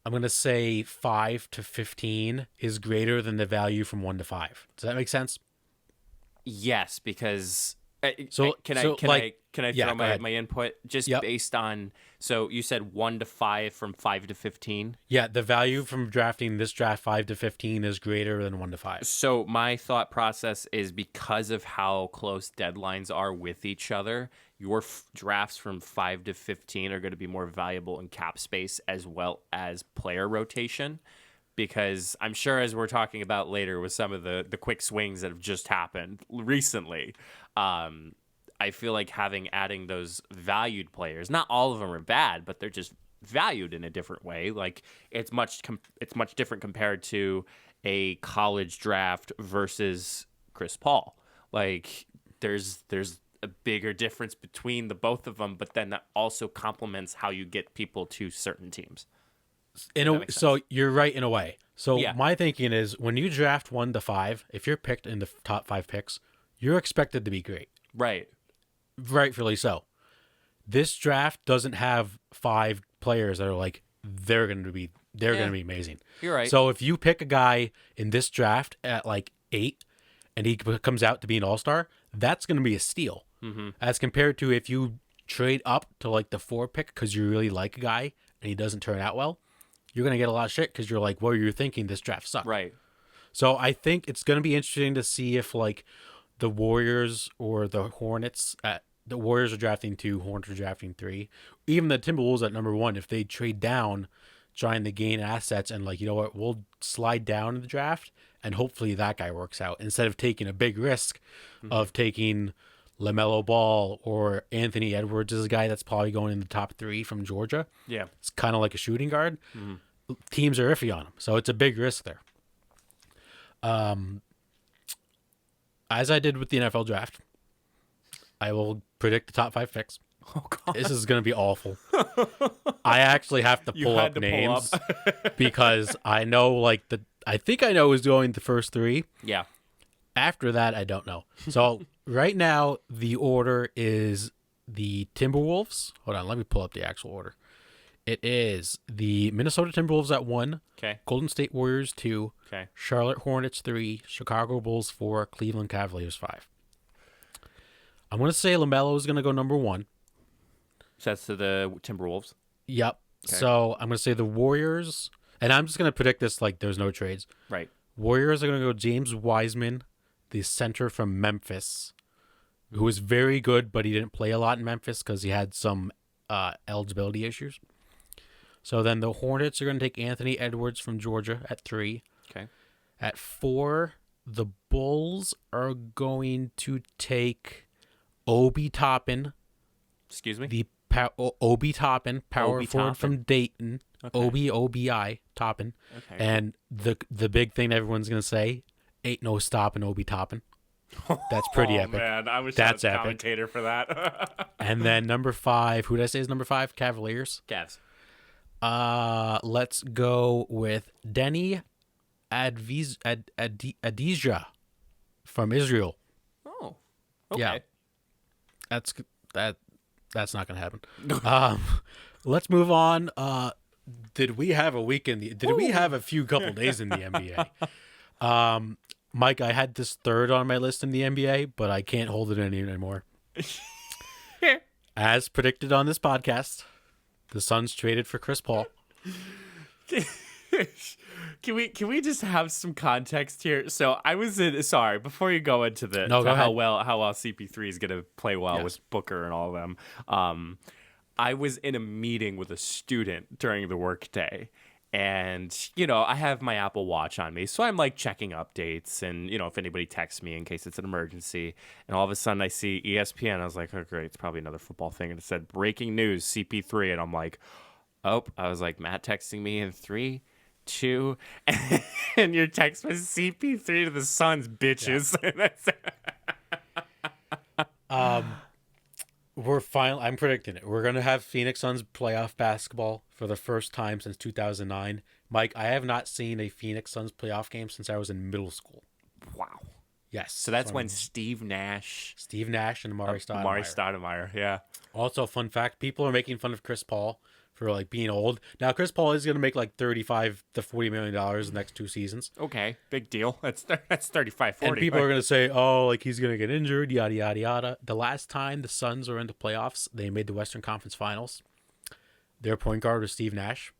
I'm going to say 5 to 15 is greater than the value from 1 to 5. Does that make sense? Yes, because can I yeah, throw go ahead. my input just Yep. based on so you said 1 to 5 from 5 to 15. Yeah, the value from drafting this draft 5 to 15 is greater than 1 to 5. So my thought process is because of how close deadlines are with each other, your drafts from 5 to 15 are going to be more valuable in cap space as well as player rotation. Because I'm sure, as we're talking about later with some of the quick swings that have just happened recently, I feel like adding those valued players, not all of them are bad, but they're just valued in a different way. Like it's much different compared to a college draft versus Chris Paul. Like there's a bigger difference between the both of them, but then that also complements how you get people to certain teams. So you're right in a way. So Yeah. my thinking is when you draft 1 to 5, if you're picked in the top 5 picks, you're expected to be great. Right. Rightfully so. this draft doesn't have 5 players that are like they're going to be amazing. You're right. So if you pick a guy in this draft at like 8 and he comes out to be an all-star, that's going to be a steal. Mm-hmm. As compared to if you trade up to like the 4 pick because you really like a guy and he doesn't turn out well, you're going to get a lot of shit because you're like, well, you're thinking this draft sucked. Right. So I think it's going to be interesting to see if like the Warriors or the Hornets the Warriors are drafting 2, Hornets are drafting 3. Even the Timberwolves at number 1, if they trade down trying to gain assets and like, you know what, we'll slide down in the draft and hopefully that guy works out instead of taking a big risk of taking LaMelo Ball or Anthony Edwards is a guy that's probably going in the top 3 from Georgia. Yeah. It's kind of like a shooting guard. Teams are iffy on him. So it's a big risk there. As I did with the NFL draft, I will predict the top 5 picks. Oh, God. This is going to be awful. I actually have to pull up names because I know I think I know who's going the first 3. Yeah. After that, I don't know. So right now, the order is the Timberwolves. Hold on, let me pull up the actual order. It is the Minnesota Timberwolves at 1, Okay. Golden State Warriors 2, Okay. Charlotte Hornets 3, Chicago Bulls 4, Cleveland Cavaliers 5. I'm going to say LaMelo is going to go number 1. So that's to the Timberwolves. Yep. Okay. So I'm going to say the Warriors, and I'm just going to predict this like there's no trades. Right. Warriors are going to go James Wiseman, the center from Memphis, who was very good, but he didn't play a lot in Memphis because he had some eligibility issues. So then the Hornets are going to take Anthony Edwards from Georgia at 3. Okay. At 4, the Bulls are going to take Obi Toppin. Excuse me? The Obi Toppin, power Obi forward Toppin. from Dayton. Okay. Obi Toppin. Okay. And the big thing everyone's going to say, ain't no stopping Obi Toppin. That's pretty epic. Man, I wish That's I was a epic. commentator for that. And then number 5, who did I say is number 5? Cavaliers. Cavs. Let's go with Denny Adizia from Israel. Oh. Okay. Yeah. That's not gonna happen. Let's move on. Did we have a week in the? Did we have a few couple days in the NBA? Mike, I had this 3rd on my list in the NBA, but I can't hold it in anymore. As predicted on this podcast, the Suns traded for Chris Paul. Can we just have some context here? So I was sorry, before you go into the No, go how ahead. well CP3 is gonna play well Yes. with Booker and all of them. I was in a meeting with a student during the workday. And, I have my Apple Watch on me. So I'm like checking updates and, if anybody texts me in case it's an emergency. And all of a sudden I see ESPN. I was like, oh, great. It's probably another football thing. And it said breaking news, CP3. And I'm like, oh, I was like, Matt texting me in 3, 2. And your text was CP3 to the Suns, bitches. I'm predicting it. We're going to have Phoenix Suns playoff basketball for the first time since 2009. Mike, I have not seen a Phoenix Suns playoff game since I was in middle school. Wow. Yes. So that's when Steve Nash and Amari Stoudemire. Amari Stoudemire, yeah. Also, fun fact, people are making fun of Chris Paul for like being old. Now, Chris Paul is going to make like $35 to $40 million the next 2 seasons. Okay, big deal. That's 35, 40. And people are going to say, oh, like he's going to get injured, yada, yada, yada. The last time the Suns were into playoffs, they made the Western Conference Finals. Their point guard was Steve Nash.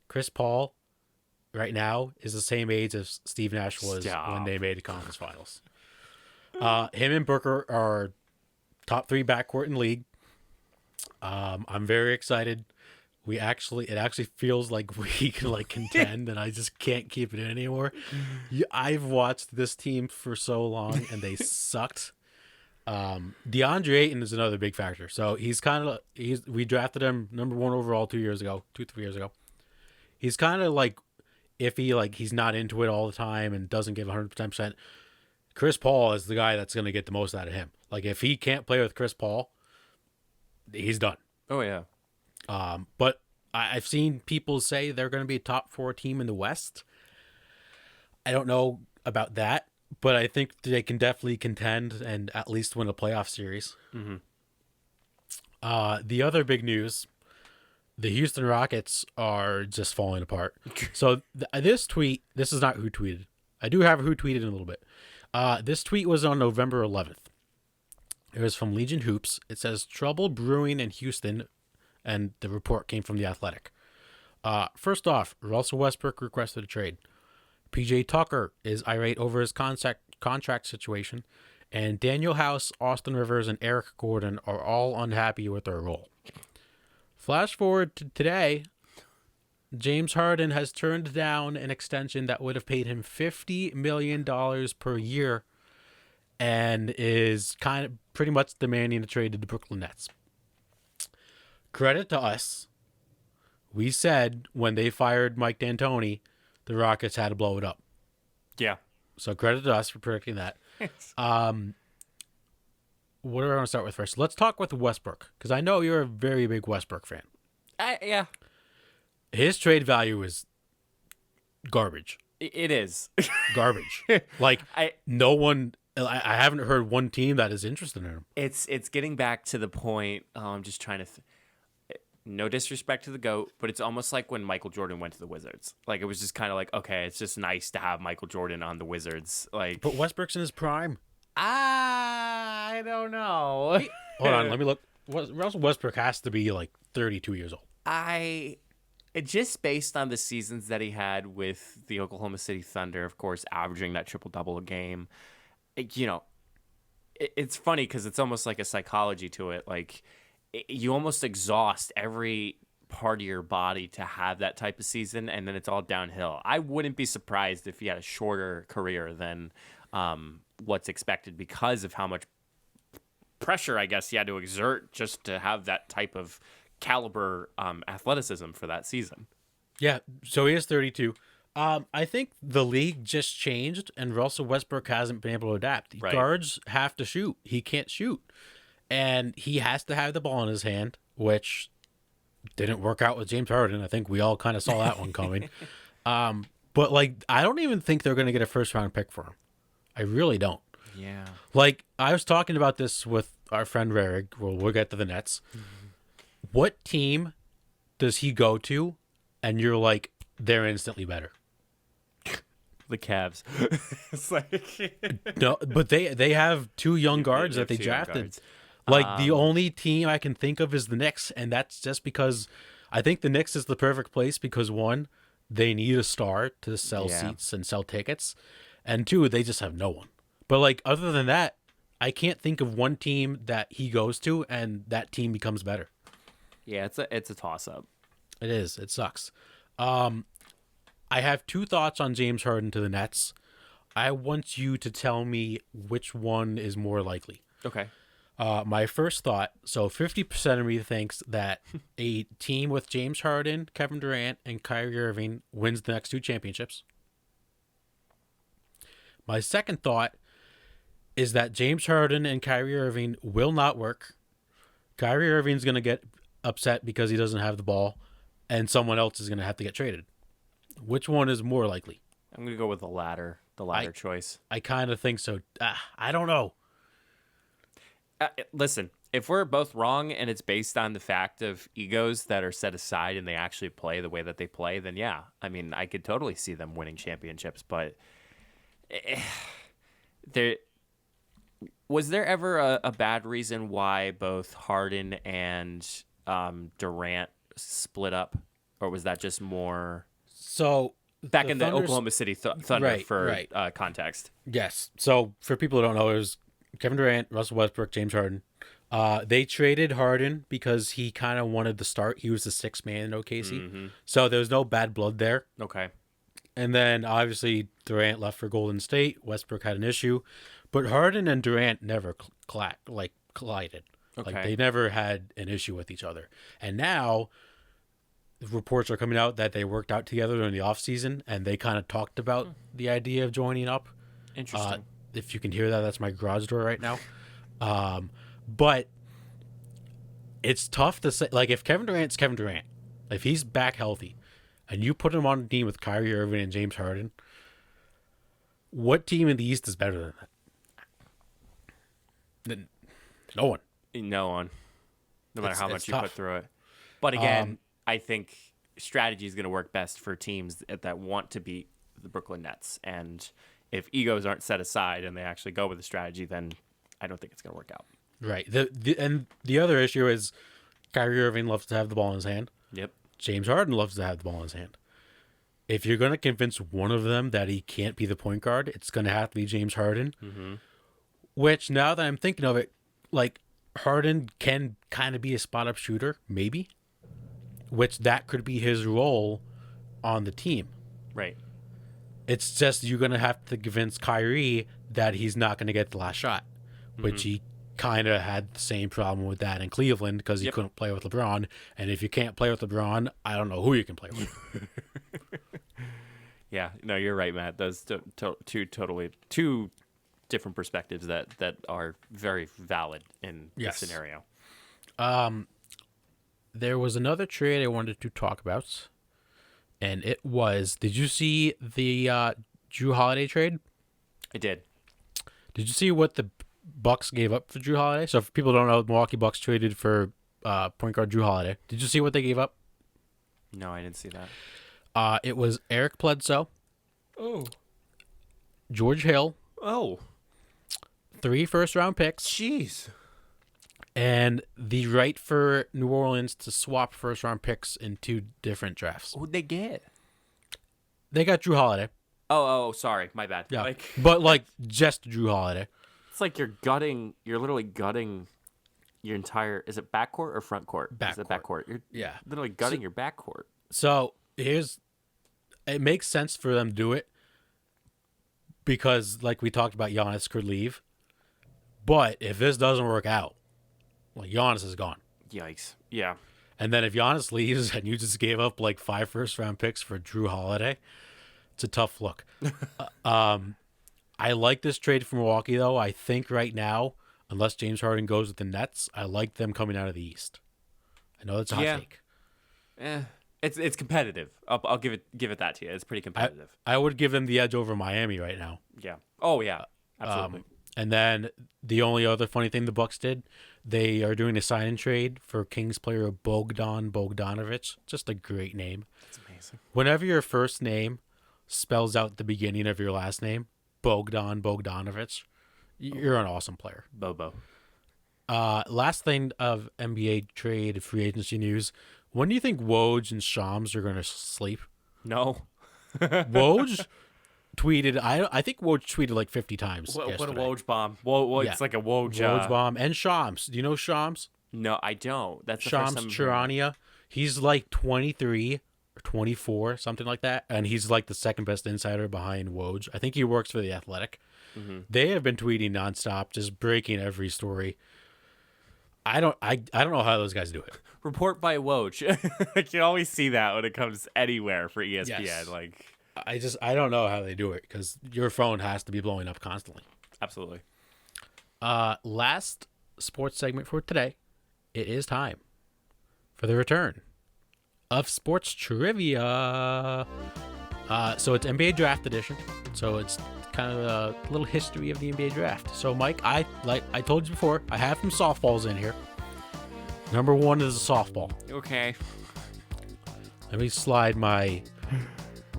Chris Paul, right now, is the same age as Steve Nash was when they made the conference finals. Him and Booker are top 3 backcourt in league. I'm very excited. It actually feels like we can like contend, and I just can't keep it in anymore. I've watched this team for so long, and they sucked. DeAndre Ayton is another big factor. So we drafted him number 1 overall 3 years ago. He's kind of like iffy, like he's not into it all the time and doesn't give 110%. Chris Paul is the guy that's going to get the most out of him. Like if he can't play with Chris Paul, he's done. Oh yeah. But I've seen people say they're going to be a top 4 team in the West. I don't know about that, but I think they can definitely contend and at least win a playoff series. Mm-hmm. The other big news: the Houston Rockets are just falling apart. So this tweet, this is not who tweeted. I do have who tweeted in a little bit. This tweet was on November 11th. It was from Legion Hoops. It says trouble brewing in Houston, and the report came from The Athletic. First off, Russell Westbrook requested a trade. PJ Tucker is irate over his contract situation, and Daniel House, Austin Rivers, and Eric Gordon are all unhappy with their role. Flash forward to today, James Harden has turned down an extension that would have paid him $50 million per year and is kind of pretty much demanding a trade to the Brooklyn Nets. Credit to us. We said when they fired Mike D'Antoni, the Rockets had to blow it up. Yeah. So credit to us for predicting that. What do I want to start with first? Let's talk with Westbrook, because I know you're a very big Westbrook fan. Yeah. His trade value is garbage. It is. Garbage. Like, no one... I haven't heard one team that is interested in him. It's getting back to the point. I'm just trying to... no disrespect to the GOAT, but it's almost like when Michael Jordan went to the Wizards. Like, it was just kind of like, okay, it's just nice to have Michael Jordan on the Wizards. Like, but Westbrook's in his prime. I don't know. Hold on, let me look. Russell Westbrook has to be like 32 years old. Just based on the seasons that he had with the Oklahoma City Thunder, of course, averaging that triple-double a game, it's funny because it's almost like a psychology to it. Like, you almost exhaust every part of your body to have that type of season, and then it's all downhill. I wouldn't be surprised if he had a shorter career than what's expected because of how much pressure, I guess, he had to exert just to have that type of caliber athleticism for that season. Yeah, so he is 32. I think the league just changed, and Russell Westbrook hasn't been able to adapt. Right. Guards have to shoot. He can't shoot. And he has to have the ball in his hand, which didn't work out with James Harden. I think we all kind of saw that one coming. But, like, I don't even think they're going to get a first-round pick for him. I really don't. Yeah. Like, I was talking about this with our friend Rarig. We'll get to the Nets. Mm-hmm. What team does he go to, and you're like, they're instantly better? The Cavs. It's like... No, but they have two young guards that they drafted. Like, the only team I can think of is the Knicks, and that's just because I think the Knicks is the perfect place because, one, they need a star to sell seats and sell tickets, and two, they just have no one. But, like, other than that, I can't think of one team that he goes to and that team becomes better. Yeah, it's a toss-up. It is. It sucks. I have two thoughts on James Harden to the Nets. I want you to tell me which one is more likely. Okay. My first thought, so 50% of me thinks that a team with James Harden, Kevin Durant, and Kyrie Irving wins the next two championships. My second thought is that James Harden and Kyrie Irving will not work. Kyrie Irving's going to get upset because he doesn't have the ball, and someone else is going to have to get traded. Which one is more likely? I'm going to go with the latter choice. I kind of think so. I don't know. Listen, if we're both wrong and it's based on the fact of egos that are set aside and they actually play the way that they play, then yeah. I mean, I could totally see them winning championships, but was there ever a bad reason why both Harden and Durant split up? Or was that just more... So back in the Oklahoma City Thunder for context. Yes. So for people who don't know, it was Kevin Durant, Russell Westbrook, James Harden. They traded Harden because he kind of wanted to start. He was the sixth man in OKC. Mm-hmm. So there was no bad blood there. Okay. And then obviously Durant left for Golden State. Westbrook had an issue. But Harden and Durant never collided. Okay. Like they never had an issue with each other. And now... reports are coming out that they worked out together during the offseason and they kind of talked about the idea of joining up. Interesting. If you can hear that, that's my garage door right now. But it's tough to say. Like, if Kevin Durant's Kevin Durant, if he's back healthy, and you put him on a team with Kyrie Irving and James Harden, what team in the East is better than that? No one. No one. no matter how it's much you tough. put through it. But again, I think strategy is going to work best for teams that want to beat the Brooklyn Nets. And if egos aren't set aside and they actually go with the strategy, then I don't think it's going to work out. Right. And the other issue is Kyrie Irving loves to have the ball in his hand. Yep. James Harden loves to have the ball in his hand. If you're going to convince one of them that he can't be the point guard, it's going to have to be James Harden. Mm-hmm. Which, now that I'm thinking of it, like, Harden can kind of be a spot-up shooter, maybe. Which that could be his role on the team. Right. It's just you're going to have to convince Kyrie that he's not going to get the last shot, which he kind of had the same problem with that in Cleveland because he couldn't play with LeBron. And if you can't play with LeBron, I don't know who you can play with. Yeah, no, you're right, Matt. Those two different perspectives that are very valid in Yes. this scenario. There was another trade I wanted to talk about, and it was, did you see the Drew Holiday trade? I did. Did you see what the Bucks gave up for Drew Holiday? So if people don't know, the Milwaukee Bucks traded for point guard Drew Holiday. Did you see what they gave up? No, I didn't see that. It was Eric Bledsoe, George Hill, Oh, 3 first-round picks, jeez. and the right for New Orleans to swap first-round picks in 2 different drafts. Who'd they get? They got Drew Holiday. Oh, sorry, my bad. Yeah, Like, but like just Drew Holiday. it's like you're literally gutting your entire, is it backcourt or front court? Is it Backcourt. backcourt? You're Yeah. literally gutting your backcourt. So it makes sense for them to do it because, like we talked about, Giannis could leave. But if this doesn't work out, like, Giannis is gone. Yikes. Yeah. And then if Giannis leaves and you just gave up like 5 first-round picks for Drew Holiday, it's a tough look. I like this trade for Milwaukee, though. I think right now, unless James Harden goes with the Nets, I like them coming out of the East. I know that's a hot take. It's competitive. I'll give it that to you. It's pretty competitive. I would give them the edge over Miami right now. Yeah. Oh yeah. Absolutely. And then the only other funny thing the Bucks did, they are doing a sign and trade for Kings player Bogdan Bogdanovic. Just a great name. That's amazing. Whenever your first name spells out the beginning of your last name, Bogdan Bogdanovic, you're an awesome player. Bobo. Last thing of NBA trade free agency news. When do you think Woj and Shams are going to sleep? No. Woj tweeted, I think Woj tweeted like 50 times. What a yesterday. Woj bomb. Whoa, Yeah. it's like a Woj. Woj bomb and Shams. Do you know Shams? No, I don't. That's the Shams first time. Charania. He's like 23 or 24, something like that. And he's like the second best insider behind Woj. I think he works for The Athletic. Mm-hmm. They have been tweeting nonstop, just breaking every story. I don't know how those guys do it. Report by Woj. I can always see that when it comes anywhere for ESPN. Yes. Like, I don't know how they do it because your phone has to be blowing up constantly. absolutely. Last sports segment for today. It is time for the return of sports trivia. So it's NBA Draft Edition. So it's kind of a little history of the NBA Draft. So Mike, I told you before, I have some softballs in here. Number 1 is a softball. Okay. Let me slide my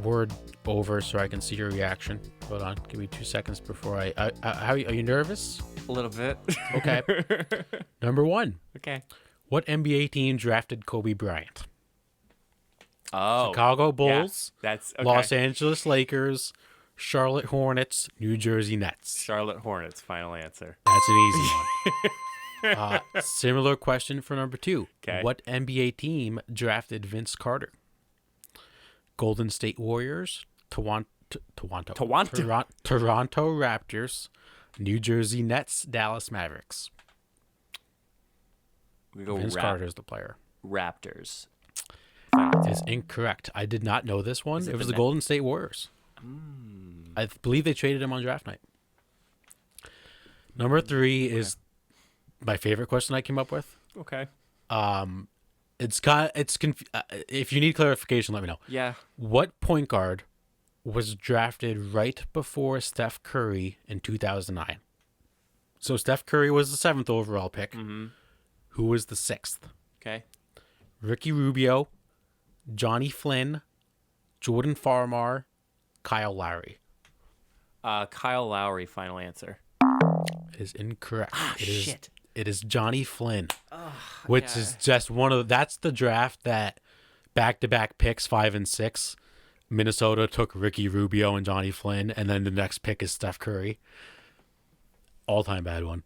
word over so I can see your reaction. Hold on, give me 2 seconds before are you nervous? A little bit. Okay. Number 1. Okay. What NBA team drafted Kobe Bryant? Oh. Chicago Bulls, That's okay. Los Angeles Lakers, Charlotte Hornets, New Jersey Nets. Charlotte Hornets. Final answer. That's an easy one. Similar question for number 2. Okay. What NBA team drafted Vince Carter? Golden State Warriors, Toronto Raptors, New Jersey Nets, Dallas Mavericks. We go Vince Carter's the player. Raptors. Is incorrect. I did not know this one. Is it It was the the Golden State Warriors. I believe they traded him on draft night. Number 3 is my favorite question I came up with. Okay. If you need clarification, let me know. Yeah. What point guard was drafted right before Steph Curry in 2009? So Steph Curry was the 7th overall pick. Mm-hmm. Who was the sixth? Okay. Ricky Rubio, Johnny Flynn, Jordan Farmar, Kyle Lowry. Kyle Lowry, final answer. It is incorrect. Shit. It is Johnny Flynn, which is just that's the draft that back-to-back picks 5 and 6. Minnesota took Ricky Rubio and Johnny Flynn, and then the next pick is Steph Curry. All-time bad one.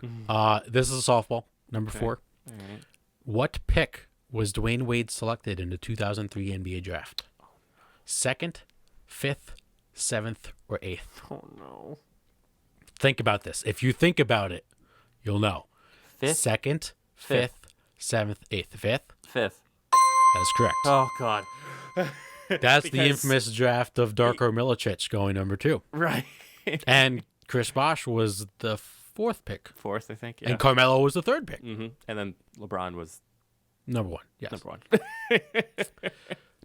This is a softball, number 4. All right. What pick was Dwayne Wade selected in the 2003 NBA draft? 2nd, 5th, 7th, or 8th? Oh, no. Think about this. If you think about it, you'll know. 5th? 2nd, 5th, 7th, 8th. 5th? 5th. That is correct. Oh, God. That's the because- infamous draft of Darko Milicic going number 2. Right. And Chris Bosh was the 4th pick. 4th, I think. Yeah. And Carmelo was the 3rd pick. And then LeBron was Number 1. Yes. number 1.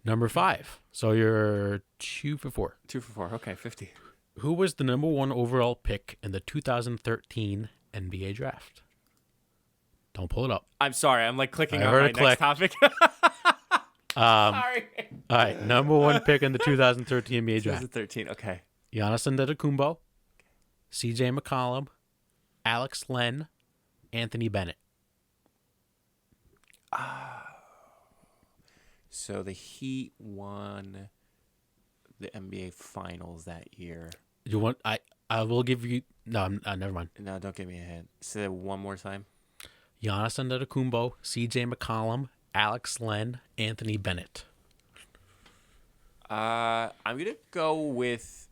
Number 5. So you're 2 for 4. 2 for 4. Okay, 50. Who was the number 1 overall pick in the 2013 NBA draft? Don't pull it up. I'm sorry. I'm like clicking I on heard my a click. next topic. Sorry. All right. Number 1 pick in the 2013 NBA draft. 2013. Okay. Giannis Antetokounmpo, CJ McCollum, Alex Len, Anthony Bennett. So the Heat won the NBA Finals that year. You want? I will give you. No, never mind. No, don't give me a hint. Say that one more time. Giannis Antetokounmpo, CJ McCollum, Alex Len, Anthony Bennett. I'm gonna go with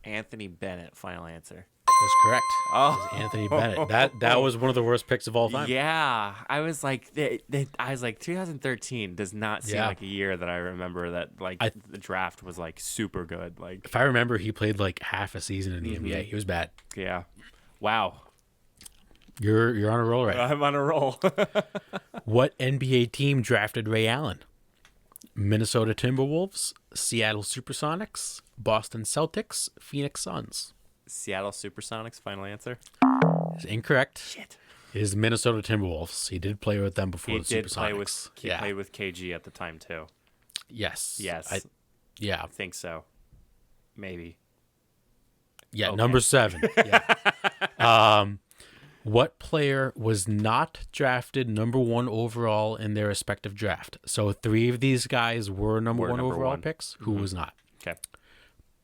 Anthony Bennett. Final answer. That's correct. Oh, Anthony Bennett. That was one of the worst picks of all time. yeah. I was like, 2013 does not seem Yeah. like a year that I remember that like the draft was like super good. Like, If I remember, he played like half a season in the NBA. He was bad. yeah. Wow. You're on a roll right now. I'm on a roll. What NBA team drafted Ray Allen? Minnesota Timberwolves, Seattle Supersonics, Boston Celtics, Phoenix Suns. Seattle Supersonics. Final answer. Is incorrect. Shit. It is Minnesota Timberwolves. He did play with them before He the did Supersonics. play with. He played with KG at the time too. Yes. Yes. Yeah. I think so. Maybe. Yeah. Okay. Number 7. Yeah. What player was not drafted number 1 overall in their respective draft? So 3 of these guys were number 1 number overall 1. picks. Who was not? Okay.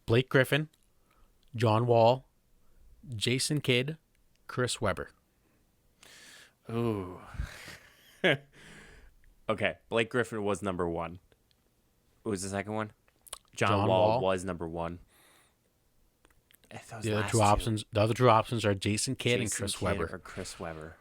Blake Griffin, John Wall, Jason Kidd, Chris Webber. Ooh. Okay. Blake Griffin was number 1. Who was the second one? John Wall was number 1. The other two options are Jason Kidd and Chris Webber. Or Chris Webber.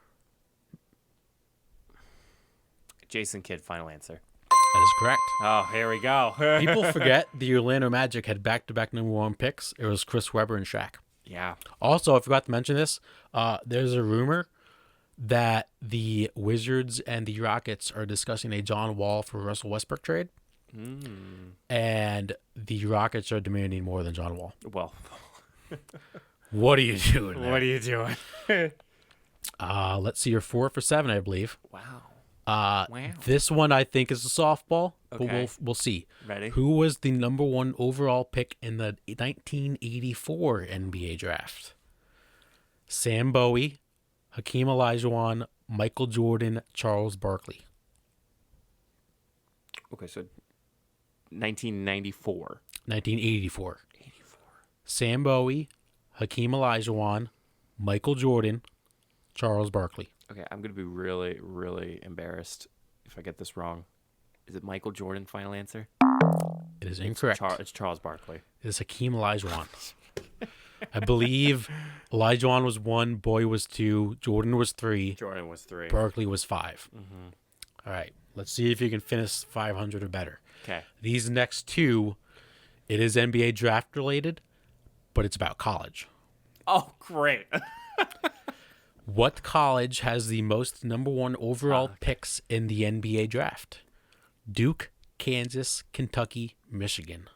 Jason Kidd, final answer. That is correct. Oh, here we go. People forget the Orlando Magic had back-to-back number 1 picks. It was Chris Webber and Shaq. Yeah. Also, I forgot to mention this. There's a rumor that the Wizards and the Rockets are discussing a John Wall for Russell Westbrook trade. And the Rockets are demanding more than John Wall. Well, What are you doing there? what are you doing? Let's see. You're 4 for 7, I believe. Wow. This one I think is a softball, but Okay. we'll see. Ready? Who was the number 1 overall pick in the 1984 NBA draft? Sam Bowie, Hakeem Olajuwon, Michael Jordan, Charles Barkley. Okay, so 1994. 1984. Sam Bowie, Hakeem Olajuwon, Michael Jordan, Charles Barkley. Okay, I'm going to be really, really embarrassed if I get this wrong. Is it Michael Jordan, final answer? It is incorrect. It's Charles Barkley. It is Hakeem Olajuwon. I believe Olajuwon was 1, Bowie was 2, Jordan was 3, Jordan was 3. Barkley was 5. All right, let's see if you can finish 500 or better. Okay. These next 2, it is NBA draft related, but it's about college. Oh, great. What college has the most number 1 overall picks in the NBA draft? Duke, Kansas, Kentucky, Michigan.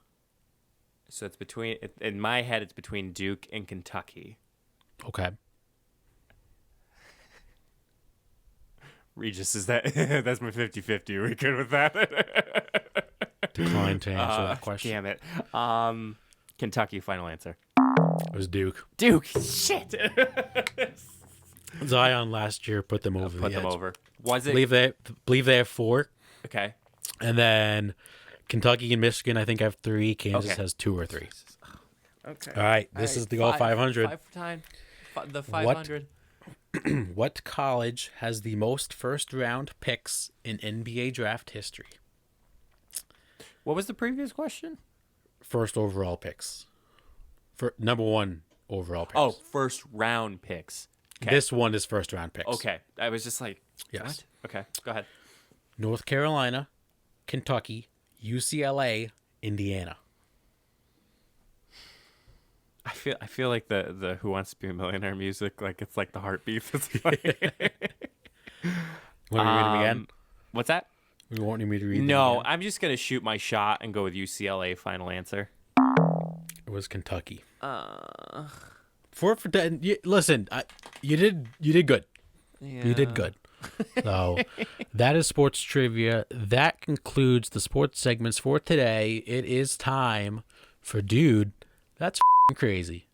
So it's between, in my head, it's between Duke and Kentucky. Okay. Regis, is that that's my 50-50. Are we good with that? Decline to answer that question. Damn it. Kentucky, final answer. It was Duke. Duke, shit. Zion last year put them over Put the them edge. over. Was it? Believe they have 4. Okay. And then Kentucky and Michigan, I think, have 3. Kansas Okay. has 2 or 3. Okay. All right, this is the goal 500. The 500. What college has the most first-round picks in NBA draft history? What was the previous question? First overall picks. For number 1 overall picks. Oh, first round picks. Okay. This one is first-round picks. Okay. I was just like, Yes. what? Okay. Go ahead. North Carolina, Kentucky, UCLA, Indiana. I feel like the Who Wants to Be a Millionaire music, like it's like the heartbeat that's playing. Want me to read them again? What's that? You want me to read them No, again? I'm just gonna shoot my shot and go with UCLA. Final answer. It was Kentucky. Uh, 4 for 10. Listen, you did good. yeah. You did good. So that is sports trivia. That concludes the sports segments for today. It is time for Dude, That's f***ing Crazy.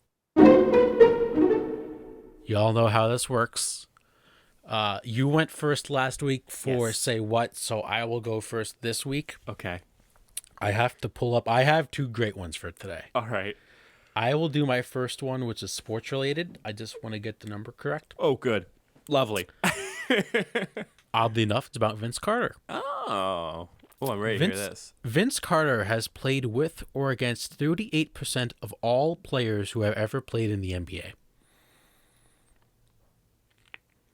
Y'all know how this works. You went first last week for Yes. Say What, so I will go first this week. Okay. I have to pull up. I have 2 great ones for today. All right. I will do my first one, which is sports related. I just want to get the number correct. Oh, good. Lovely. Oddly enough, it's about Vince Carter. Oh. Oh, I'm ready to hear this. Vince Carter has played with or against 38% of all players who have ever played in the NBA.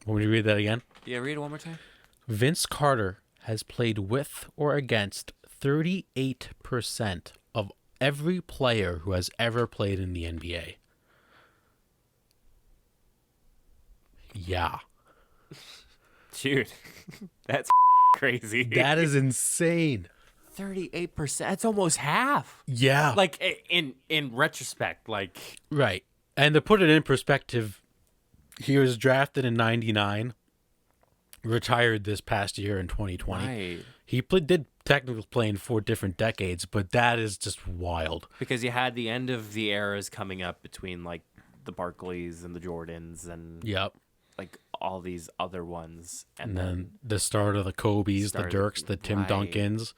Want me to read that again? Yeah, read it one more time. Vince Carter has played with or against 38% of every player who has ever played in the NBA. Yeah. Dude, that's crazy. That is insane. 38%. That's almost half. Yeah. Like in retrospect, like Right. And to put it in perspective, he was drafted in 99, retired this past year in 2020. right. He did technically play in 4 different decades, but that is just wild. Because you had the end of the eras coming up between like the Barkleys and the Jordans and Yep. like all these other ones, And then the start of the Kobe's, the Start- Dirks, the Tim right. Duncans,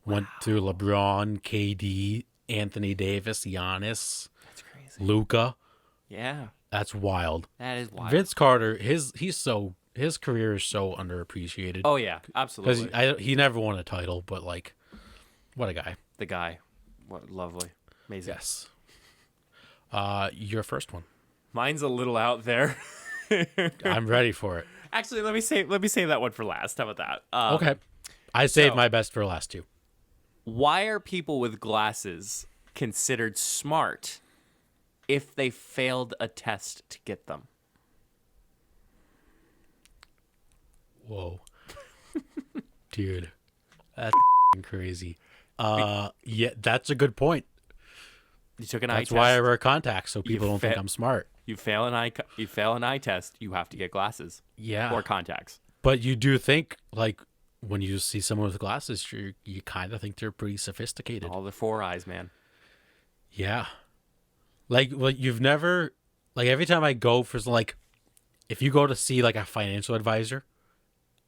went through LeBron, KD, Anthony Davis, Giannis, that's crazy. Luka. Yeah, That's wild. that is wild. Vince Carter, his career is so underappreciated. Oh yeah, absolutely. Because he never won a title, but like, what a guy. The guy, what lovely, amazing. Yes. Your first one. Mine's a little out there. I'm ready for it. Actually, let me say that one for last. How about that? Okay. I saved so- my best for last 2. Why are people with glasses considered smart if they failed a test to get them? Whoa. Dude. That's crazy. Yeah, that's a good point. You took an eye That's test. why I wear contacts, so people don't think I'm smart. You fail an eye test, you have to get glasses Yeah. or contacts. But you do think, like, when you see someone with glasses, you kind of think they're pretty sophisticated. All the 4 eyes, man. Yeah. Like, well, you've never, like, every time I go for, like, if you go to see, like, a financial advisor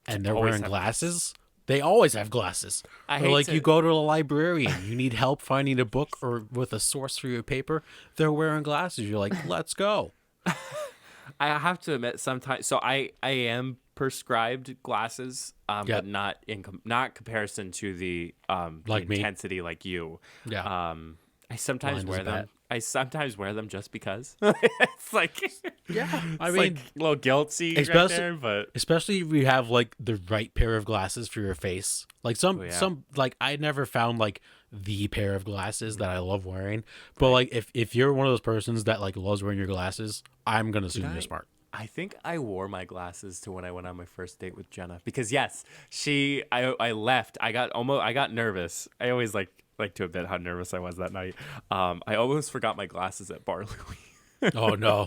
and they're Always wearing have glasses, they always have glasses. I Or, hate like, to- you go to a librarian, you need help finding a book or with a source for your paper, they're wearing glasses. You're like, let's go. I have to admit sometimes. So I am prescribed glasses, Yep. but not not comparison to the Like me. intensity like you. Yeah. I sometimes Blind as wear a them. bat. I sometimes wear them just because. It's like Yeah. I it's mean, like a little guilty right especially- there, but especially if you have like the right pair of glasses for your face. Like Oh, yeah. some like I never found like the pair of glasses that I love wearing. But like if you're one of those persons that like loves wearing your glasses, I'm gonna assume I- you're smart. I think I wore my glasses to when I went on my first date with Jenna because yes, I left. I got nervous. I always like to admit how nervous I was that night. I almost forgot my glasses at Bar Louie. Oh no.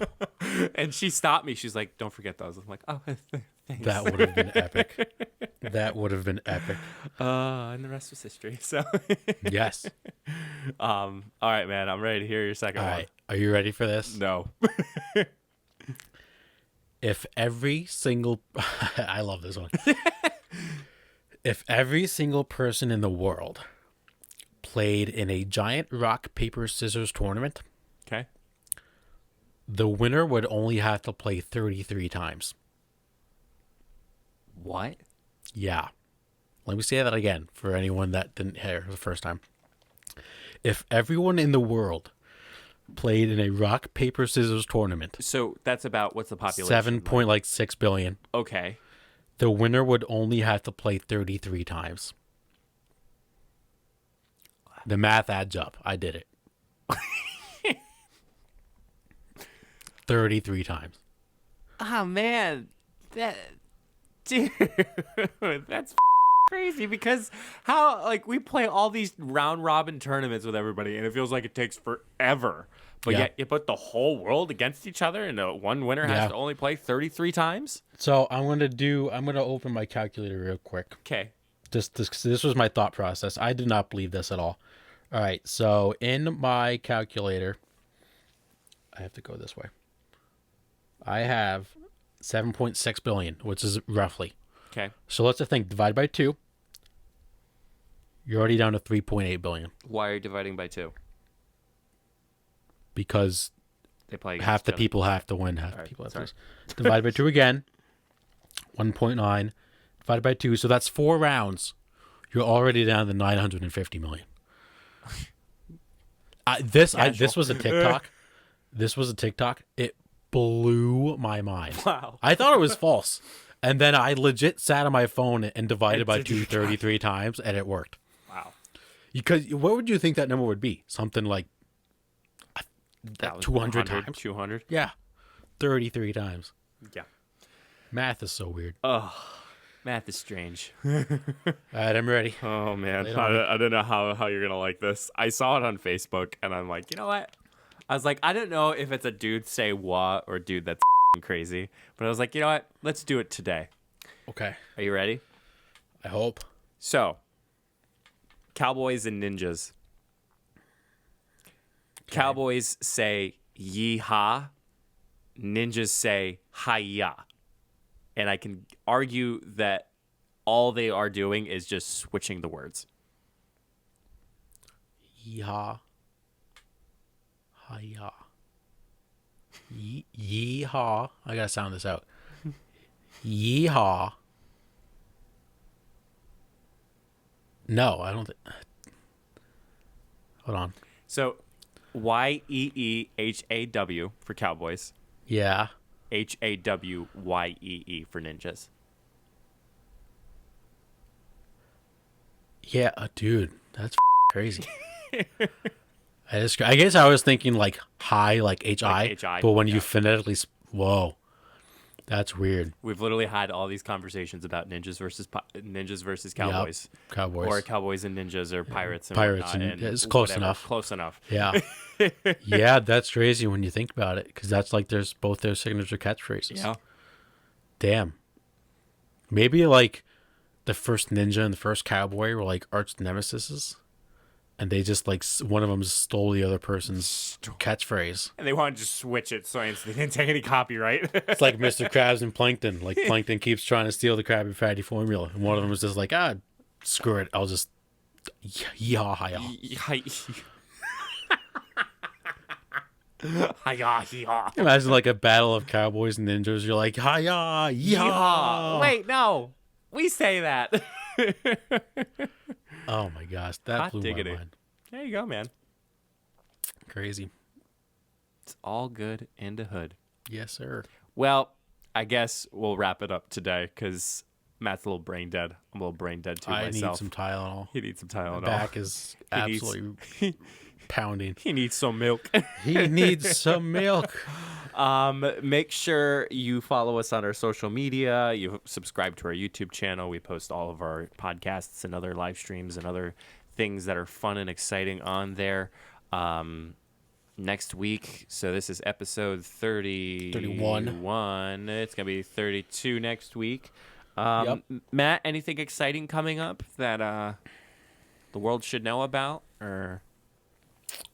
And she stopped me. She's like, "Don't forget those." I'm like, "Oh, That would have been epic. That would have been epic. And the rest was history. So, Yes. all right, man. I'm ready to hear your second All one. right. Are you ready for this? No. If every single I love this one. If every single person in the world played in a giant rock paper scissors tournament, Okay. the winner would only have to play 33 times. What? Yeah. Let me say that again for anyone that didn't hear the first time. If everyone in the world played in a rock paper scissors tournament, So that's about what's the population? 7.6 billion, Okay. the winner would only have to play 33 times. The math adds up. I did it. 33 times. Oh man, that dude, that's crazy. Because how like we play all these round robin tournaments with everybody, and it feels like it takes forever. But Yeah. yet you put the whole world against each other, and one winner has Yeah. to only play 33 times. So I'm gonna open my calculator real quick. Okay. This was my thought process. I did not believe this at all. All right, so in my calculator, I have to go this way. I have 7.6 billion, which is roughly. Okay. So let's just think, divide by 2. You're already down to 3.8 billion Why are you dividing by 2? because They play half against the each people have to win, half the right, people have to sorry. lose. Divide by 2 again. 1.9 divided by 2, so that's 4 rounds. You're already down to 950 million. This was a TikTok. This was a TikTok. It blew my mind. Wow. I thought it was false. And then I legit sat on my phone and divided by did you 33 times, and it worked. Wow. Because what would you think that number would be? Something like That was 200 100, times? 200. Yeah. 33 times. Yeah. Math is so weird. Math is strange. All right, I'm ready. Oh man, Lay it on me. I don't know how you're gonna like this. I saw it on Facebook, and I'm like, you know what? I was like, I don't know if it's a dude say what or dude that's crazy, but I was like, you know what? Let's do it today. Okay. Are you ready? I hope. So, cowboys and ninjas. Cowboys say yee-haw. Ninjas say hi-ya. And I can argue that all they are doing is just switching the words. Yeehaw. Hi-ya. Yeehaw. I gotta sound this out. Yeehaw. No, I don't think. Hold on. So, Y-E-E-H-A-W for cowboys. Yeah. H-A-W-Y-E-E for ninjas. Yeah, dude, that's crazy. I guess I was thinking like high, like H-I, Like H-I, but when you yeah. phonetically, whoa, that's weird. We've literally had all these conversations about ninjas versus cowboys. Yep, cowboys. Or cowboys and ninjas or pirates and Pirates whatnot, and- it's close whatever. enough. Close enough. Yeah. Yeah, that's crazy when you think about it, because that's like there's both their signature catchphrases. Yeah. Damn. Maybe like the first ninja and the first cowboy were like arch nemesises, and they just like one of them stole the other person's catchphrase. And they wanted to just switch it so they didn't take any copyright. It's like Mr. Krabs and Plankton. Like Plankton keeps trying to steal the Krabby Patty formula, and one of them is just like, screw it, I'll just yah. Hi-ya. Imagine like a battle of cowboys and ninjas. You're like, hi-ya, Yeehaw. yeehaw. Wait, no. We say that. Oh my gosh, that Hot blew diggity. my mind. There you go, man. Crazy. It's all good in the hood. Yes, sir. Well, I guess we'll wrap it up today because Matt's a little brain dead. I'm a little brain dead too I myself. need some Tylenol. He needs some My Tylenol. back is He needs- absolutely pounding. He needs some milk. He needs some milk. Make sure you follow us on our social media. You subscribe to our YouTube channel. We post all of our podcasts and other live streams and other things that are fun and exciting on there. next week. So this is episode 31. It's going to be 32 next week. Yep. Matt, anything exciting coming up that the world should know about? Or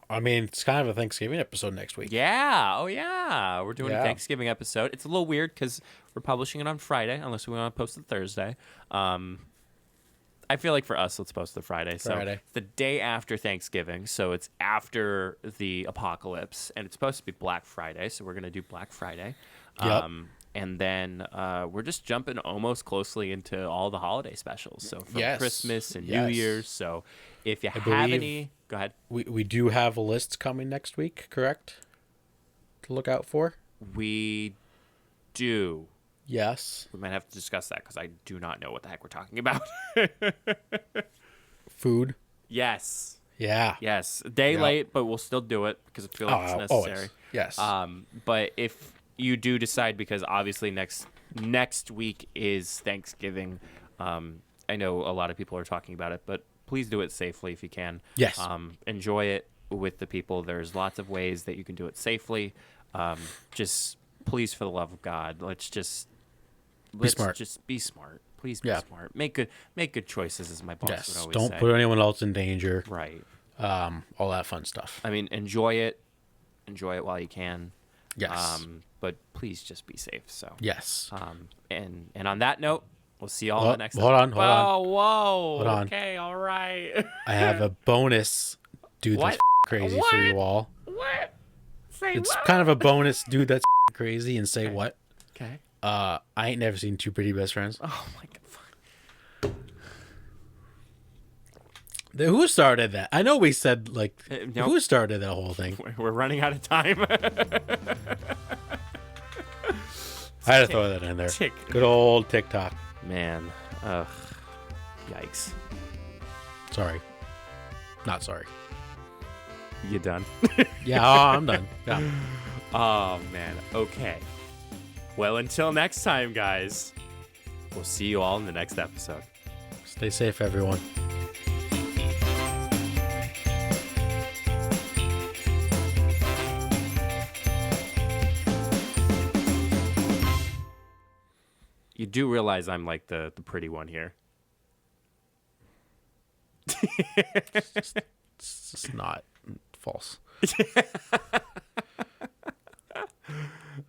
I mean, it's kind of a Thanksgiving episode next week. yeah, oh yeah, we're doing a Yeah. Thanksgiving episode. It's a little weird because we're publishing it on Friday, unless we want to post it Thursday. I feel like for us, let's post it Friday. So Friday. it's the day after Thanksgiving, so it's after the apocalypse, and it's supposed to be Black Friday, so we're gonna do Black Friday. Yep. And then we're just jumping almost closely into all the holiday specials. So from Yes. Christmas and New Yes. Year's. So if you have believe- any, go ahead. We do have a list coming next week, correct? To look out for. We do. Yes. We might have to discuss that because I do not know what the heck we're talking about. Food. Yes. Yeah. Yes. A day Yep. late, but we'll still do it because I feel like it's necessary. Always. Yes. But if you do decide, because obviously next week is Thanksgiving, I know a lot of people are talking about it, but please do it safely if you can. Yes. Enjoy it with the people. There's lots of ways that you can do it safely. Just please, for the love of God, let's smart. just be smart. Please be Yeah. smart. Make good choices, as my boss would Yes. always Don't say. put anyone else in danger. Right. All that fun stuff. I mean, enjoy it while you can. Yes. But please just be safe. So. Yes. And on that note, we'll see you all in the next. Hold on. Whoa. Hold on. Okay. All right. I have a bonus dude What? that's crazy for you all. What? Say It's what? kind of a bonus dude that's crazy and say what? Okay. I ain't never seen Two Pretty Best Friends. Oh my God. Who started that? I know we said like nope. who started that whole thing. We're running out of time. I had to throw that in there. Tick. Good old TikTok. Man. Ugh. Yikes. Sorry. Not sorry. You done? Yeah, I'm done. Yeah. Oh man. Okay. Well, until next time, guys. We'll see you all in the next episode. Stay safe, everyone. You do realize I'm like the pretty one here. It's just not false.